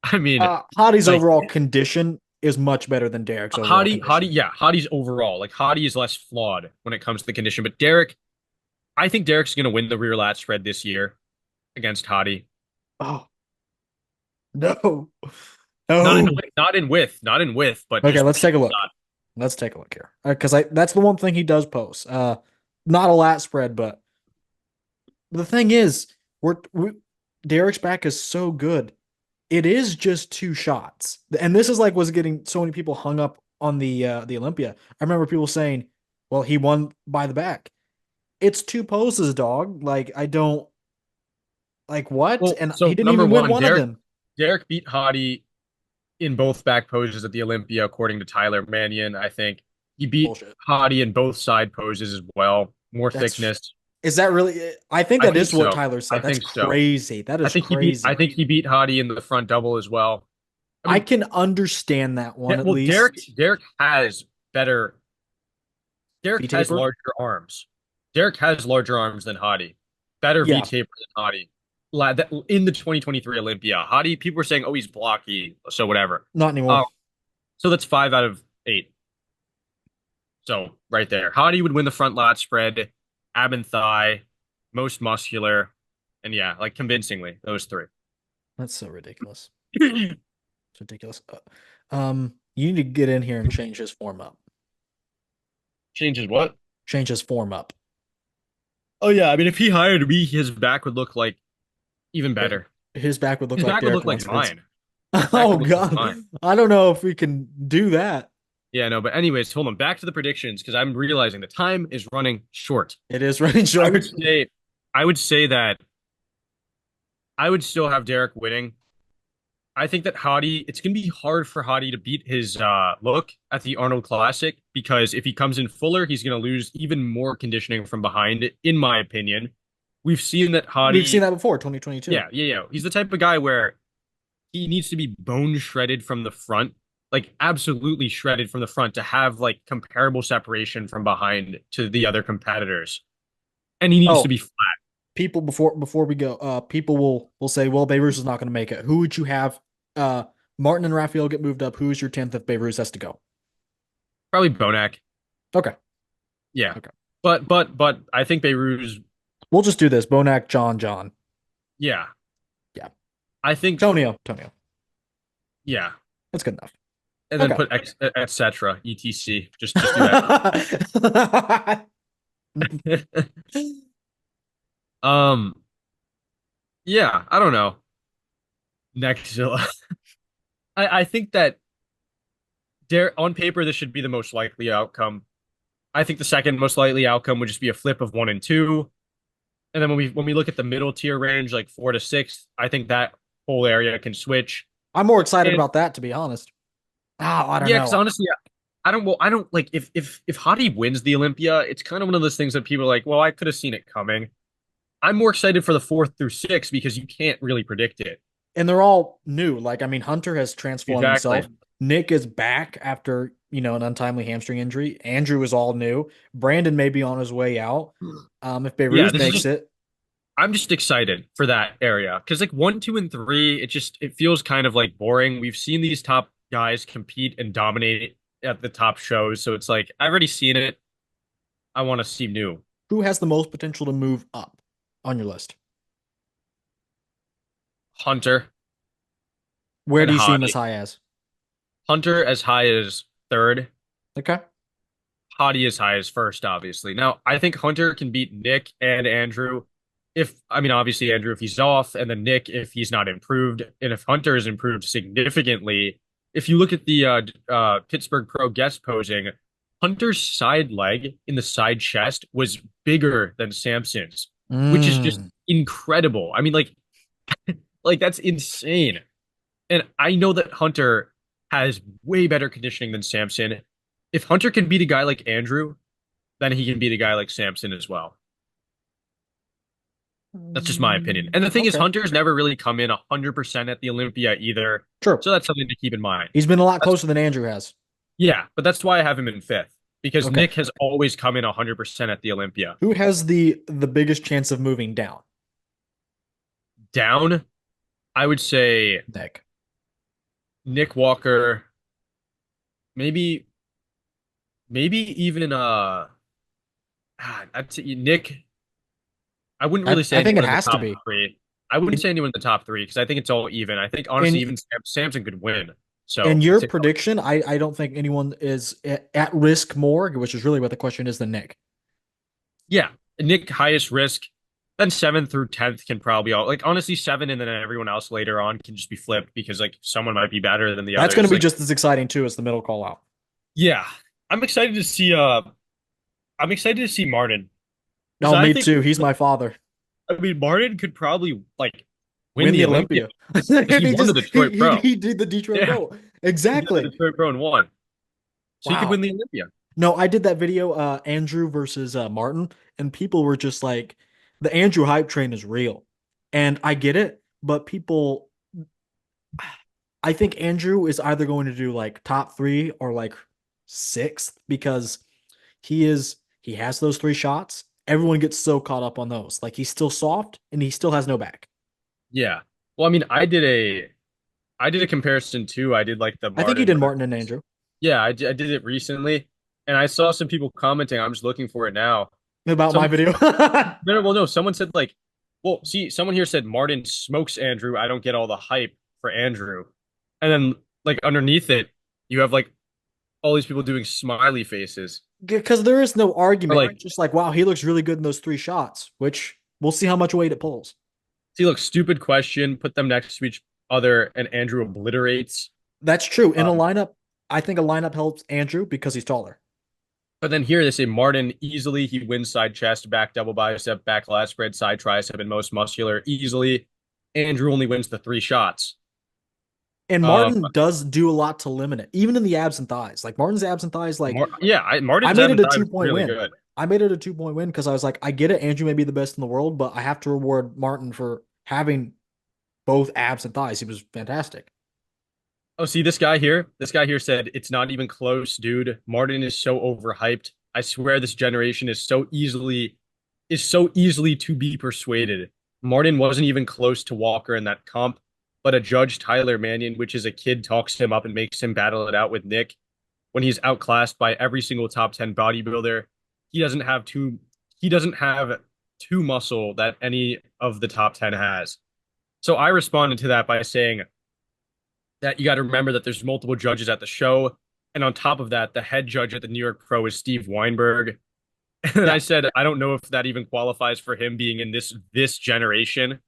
I mean, Hottie's like overall condition is much better than Derek's overall Hadi, condition. yeah, Hadi's overall. Like Hadi is less flawed when it comes to the condition, but Derek, I think Derek's going to win the rear lat spread this year against Hadi. Oh, no. Not in No. not in width, but Okay, just let's take a look. shot. Let's take a look here. Because I that's the one thing he does post. Not a lat spread, but the thing is, we Derek's back is so good. It is just two shots. And this is like was getting so many people hung up on the Olympia. I remember people saying, "Well, he won by the back." It's two poses, dog. Like I don't like what? Well, And he so didn't number even win one, one of them. Derek beat Hadi in both back poses at the Olympia, according to Tyler Mannion. I think he beat Bullshit. Hadi in both side poses as well. More That's thickness. is that really I think I that think is what so. Tyler I said. That's think so. crazy. That is I crazy. think he beat Hadi in the front double as well. I I mean, can understand that one at Well, least. Derek has better. V Derek has taper. larger arms. Derek has larger arms than Hadi. Better V Yeah, taper than Hadi. In the 2023 Olympia, Hadi, people were saying, "Oh, he's blocky," so whatever. not anymore. So that's 5 out of 8. So right there, Hadi would win the front lat spread, ab and thigh, most muscular, and yeah, like convincingly, those three. That's so ridiculous. It's ridiculous. You need to get in here and change his form up. Changes what? Change his form up. Oh yeah, I mean, if he hired me, his back would look like even It, better. his back would look His like back would Derek look like Lunsford's. mine. His back Oh would look like God, mine. I don't know if we can do that. Yeah, no, but anyways, hold on. Back to the predictions because I'm realizing the time is running short. It is running I would short. say, I would say that I would still have Derek winning. I think that Hadi, it's going to be hard for Hadi to beat his look at the Arnold Classic because if he comes in fuller, he's going to lose even more conditioning from behind, in my opinion. We've seen that We've seen Hadi, that before, 2022. yeah. He's the type of guy where he needs to be bone shredded from the front, like absolutely shredded from the front to have like comparable separation from behind to the other competitors. And he needs to Oh, be flat. people before we go, people will say, well, Beirut is not going to make it. Who would you have? Martin and Raphael get moved up. Who's your 10th if Beirut has to go? Probably Bonac. Okay, Yeah. okay. But I think Beirut's We'll just do this. Bonac, John. yeah. Yeah. I think Tonio. yeah. That's good enough. And then Okay. put etc. etc. Just do that. Um yeah, I don't know. Nextzilla. I think that there on paper this should be the most likely outcome. I think the second most likely outcome would just be a flip of one and two. And then when we look at the middle tier range, like 4 to 6, I think that whole area can switch. I'm more excited And about that, to be honest. Oh, I don't yeah, because know. honestly, I don't like if Hadi wins the Olympia, it's kind of one of those things that people are like, well, I could have seen it coming. I'm more excited for the 4 through 6 because you can't really predict it. And they're all new. Like, I mean, Hunter has transformed Exactly. himself. Nick is back after, an untimely hamstring injury. Andrew is all new. Brandon may be on his way out. If Yeah, Beirut this is makes just it, I'm just excited for that area because like 1, 2, and 3, it feels kind of like boring. We've seen these top guys compete and dominate at the top shows, so it's like I've already seen it. I want to see new. who has the most potential to move up on your list? Hunter Where and do you see him as Hadi. high as? Hunter as high as third. Okay. Hadi as high as first, obviously. Now, I think Hunter can beat Nick and Andrew. I mean, obviously, Andrew, if he's off, and then Nick, if he's not improved. And if Hunter is improved significantly, if you look at the Pittsburgh Pro guest posing, Hunter's side leg in the side chest was bigger than Samson's, which is just Mm. incredible. I mean, like that's insane. And I know that Hunter has way better conditioning than Samson. If Hunter can beat a guy like Andrew, then he can beat a guy like Samson as well. That's just my opinion. And the thing is, Okay. Hunter's never really come in 100% at the Olympia either. True. So that's something to keep in mind. He's been a lot That's closer than Andrew has. Yeah, but that's why I have him in fifth because Okay. Nick has always come in 100% at the Olympia. Who has the biggest chance of moving down? Down, I would say Nick. Nick Walker, maybe even I'd say Nick. I wouldn't I, really say I think it anyone in the has to top be. three. I wouldn't In say anyone in the top three because I think it's all even. I think honestly, in even Samson could win. in So I'd your say prediction, I don't think anyone is at risk more, which is really what the question is, than Nick. yeah, Nick highest risk. Then 7 through 10th can probably all like honestly 7 and then everyone else later on can just be flipped because like someone might be better than the That's going to others. be Like just as exciting too as the middle call out. yeah, I'm excited to see. I'm excited to see Martin because Oh, I me think too. He's my father. I mean Martin could probably like win Win the the Olympia Olympia. because he he won the just Detroit Pro. he did the Detroit Yeah, Pro. he did the Exactly. Detroit Pro and won, so he could win Wow. the Olympia. No, I did that video, Andrew versus Martin, and people were just like, the Andrew hype train is real. And I get it, but people, I think Andrew is either going to do like top three or like sixth because he has those three shots. Everyone gets so caught up on those. Like he's still soft and he still has no back. Yeah. Well, I mean, I did a comparison too. I did like the I think you Martin did versus Martin and Andrew yeah, I did it recently, and I saw some people commenting. I'm just looking for it now. about my Someone video. no, well, no, someone said like, well, see, someone here said Martin smokes Andrew. I don't get all the hype for Andrew. And then like underneath it, you have like all these people doing smiley faces. Because there is no Or argument. like, It's just like, wow, he looks really good in those three shots, which we'll see how much weight it pulls. see, look, stupid question, put them next to each other, and Andrew obliterates. That's true. In a Um, lineup, I think a lineup helps Andrew because he's taller. but then here they say Martin easily, he wins side chest, back double bicep, back lat spread, side tricep, and most muscular easily. Andrew only wins the three shots. And Um, Martin does do a lot to limit it, even in the abs and thighs. Like Martin's abs and thighs, like I Martin's made it having a time 2 point really win. good. I made it a 2 point win because I was like, I get it. Andrew may be the best in the world, but I have to reward Martin for having both abs and thighs. He was fantastic. Oh, see this guy here? This guy here said it's not even close, dude. Martin is so overhyped. I swear this generation is so easily to be persuaded. Martin wasn't even close to Walker in that comp, but a Judge Tyler Mannion, which is a kid, talks him up and makes him battle it out with Nick when he's outclassed by every single top 10 bodybuilder. He doesn't have two muscle that any of the top 10 has. So I responded to that by saying that you got to remember that there's multiple judges at the show. And on top of that, the head judge at the New York Pro is Steve Weinberg. And I Yeah. said, I don't know if that even qualifies for him being in this generation.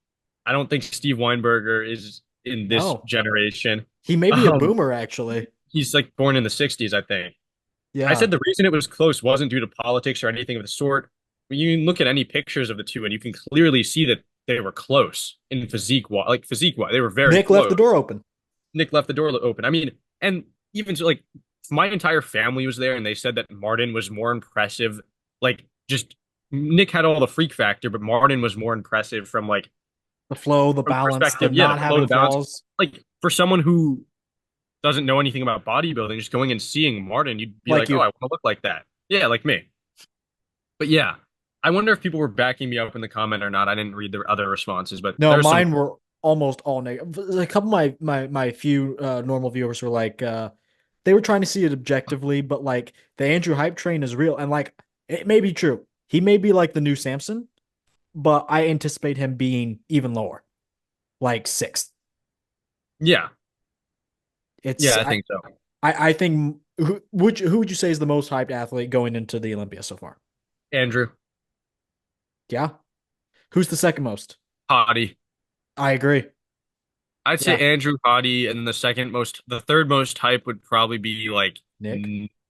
I don't think Steve Weinberger is in this No. generation. He may be a Um, boomer, actually. he's like born in the 60s, I think. I Yeah. said the reason it was close wasn't due to politics or anything of the sort. But you can look at any pictures of the two and you can clearly see that they were close in physique wise. They were very Nick left close. the door open. Nick left the door open. I mean, and even so, like my entire family was there, and they said that Martin was more impressive. Like, just Nick had all the freak factor, but Martin was more impressive The flow, the from the balance, the perspective. Yeah, the not flow, having the balance. flaws. Like for someone who doesn't know anything about bodybuilding, just going and seeing Martin, you'd be Like like, oh, you. I want to look like that. Yeah, like me. But yeah, I wonder if people were backing me up in the comment or not. I didn't read the other responses, but No, there's some. mine were almost all negative. A couple of my few normal viewers were like they were trying to see it objectively, but like the Andrew hype train is real and like it may be true. He may be like the new Samson, but I anticipate him being even lower, like sixth. Yeah, It's yeah, I think so. I think who would you say is the most hyped athlete going into the Olympia so far? Andrew, Yeah. Who's the second most? Hottie. I agree. I'd say Yeah. Andrew Hottie, and the third most hype would probably be like Nick.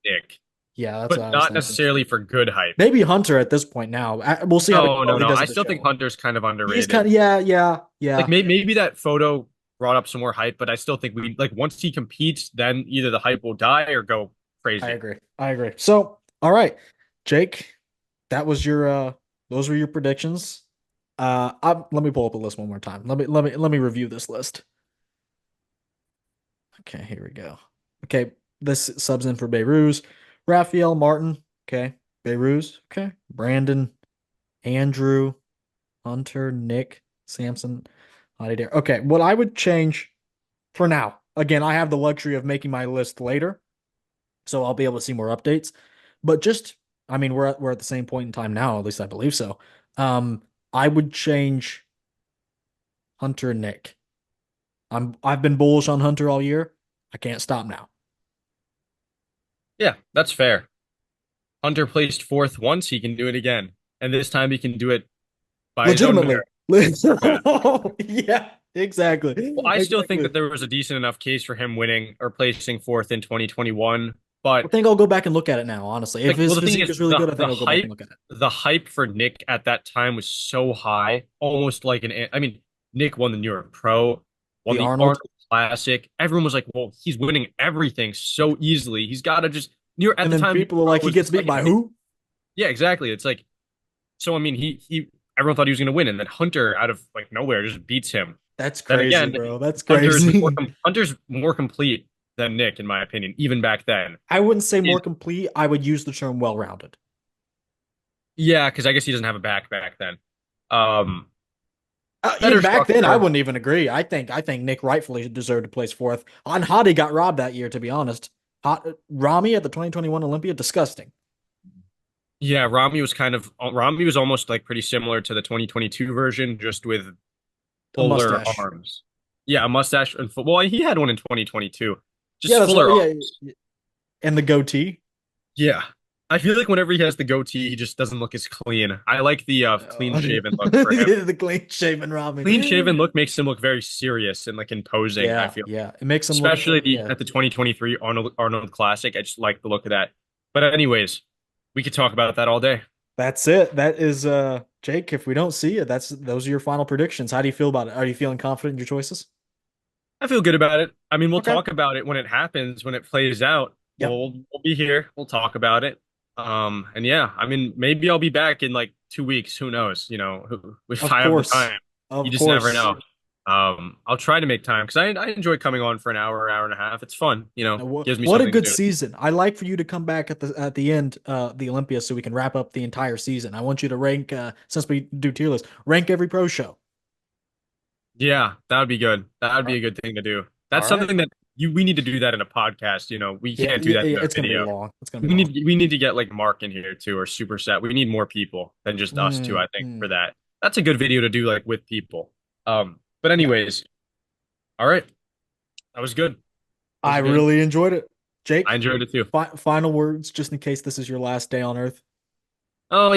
Nick, Yeah, that's but what I was not thinking. necessarily for good hype. Maybe Hunter at this point now. We'll see No, how no, he no. does I at the still think show. Hunter's kind of He's underrated. kind of yeah. Like maybe that photo brought up some more hype, but I still think we like once he competes, then either the hype will die or go I crazy. agree. I agree. So, all right, Jake, that was your those were your predictions. Let me pull up the list one more time. Let me review this list. Okay, here we go. Okay, this subs in for Beirut, Raphael Martin. Okay, Beirut. Okay, Brandon, Andrew, Hunter, Nick, Samson, Hottie Dare. Okay, what I would change for now. Again, I have the luxury of making my list later, so I'll be able to see more updates. But just, I mean, we're at the same point in time now. At least I believe so. I would change Hunter and Nick. I've been bullish on Hunter all year. I can't stop now. Yeah, that's fair. Hunter placed fourth once, he can do it again. And this time he can do it by his own Legitimately. merit. Yeah. Yeah, exactly. Well, I still think Exactly. that there was a decent enough case for him winning or placing fourth in 2021. I But think I'll go back and look at it now, honestly. If like, well, his the thing physique is, is really good, I think I'll go back and look at it. the hype for Nick at that time was so high, almost like I mean, Nick won the New York Pro, won The the Arnold. Arnold Classic. Everyone was like, well, he's winning everything so easily. He's got to just at And the then time, New people are York like, Pro he was gets beat like, by who? yeah, exactly. It's like, so I mean, he everyone thought he was going to win, and then Hunter out of like nowhere just beats him. That's Then crazy, again, bro. That's crazy. Hunter's more complete than Nick, in my opinion, even back then. I wouldn't say He's, more complete. I would use the term well-rounded. yeah, because I guess he doesn't have a back then. Um, Even better back then, I structure. wouldn't even agree. I think Nick rightfully deserved to place fourth. On Hottie got robbed that year, to be honest. Ramy at the 2021 Olympia, disgusting. Yeah, Ramy was almost like pretty similar to the 2022 version, just with A fuller mustache. arms. Yeah, a mustache and football. He had one in 2022. Yeah, Just that's fuller right. arms. Yeah, and the goatee. Yeah. I feel like whenever he has the goatee, he just doesn't look as clean. I like the clean shaven look for him. The clean shaven Clean shaven Ramy. look makes him look very serious and like imposing, I Yeah, feel. yeah. It makes him look. Especially Yeah, at the 2023 Arnold Classic. I just like the look of that. But anyways, we could talk about that all day. that's it. That is Jake. If we don't see it, that's those are your final predictions. How do you feel about it? Are you feeling confident in your choices? I feel good about it. I mean, we'll Okay. talk about it when it happens, when it plays out. Yep. We'll be here. We'll talk about it. And yeah, I mean, maybe I'll be back in like 2 weeks. Who knows? If Of I have the course. time, you Of just never course. know. I'll try to make time because I enjoy coming on for an hour, hour and a half. It's fun. Gives me What a something to good do. season. I like for you to come back at the end, the Olympia, so we can wrap up the entire season. I want you to rank, since we do tier list, rank every pro show. Yeah, that would be good. That would All be right. a good thing to do. All That's right. something that we need to do that in a podcast. We Yeah, can't do yeah, that in yeah, a it's gonna be video. long. It's gonna be We long. need we need to get like Mark in here too or Superset. We need more people than just us two, Mm, I think, for mm. that. That's a good video to do like with people. But Yeah, anyways, all right. That was good. That I was good. really enjoyed it. I Jake, enjoyed it too. final words, just in case this is your last day on Earth. Oh,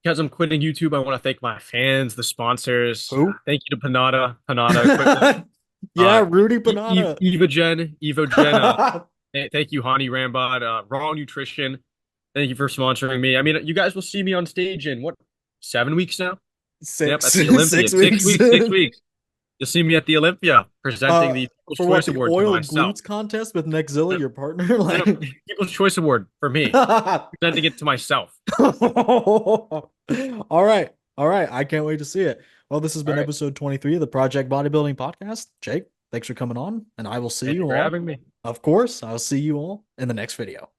because I'm quitting YouTube, I want to thank my fans, the sponsors. Who? Thank you to Panada Equipment. Yeah, Rudy Panada. Eva Jen, Evo Jen. Thank you, Hani Rambod, Raw Nutrition. Thank you for sponsoring me. I mean, you guys will see me on stage in what, 7 weeks now? Yep, Six at the Olympia. 6 weeks. 6 weeks. You'll see me at the Olympia presenting the People's For what, Choice the Award to oil myself. glutes contest with Nexzilla, Yep, your partner? yep. Like, People's Choice Award for me, presenting it to myself. all right. All right. I can't wait to see it. Well, this has All been right. episode 23 of the Project Bodybuilding Podcast. Jake, thanks for coming on, and I will see Thank you you for all. having me. Of course, I'll see you all in the next video.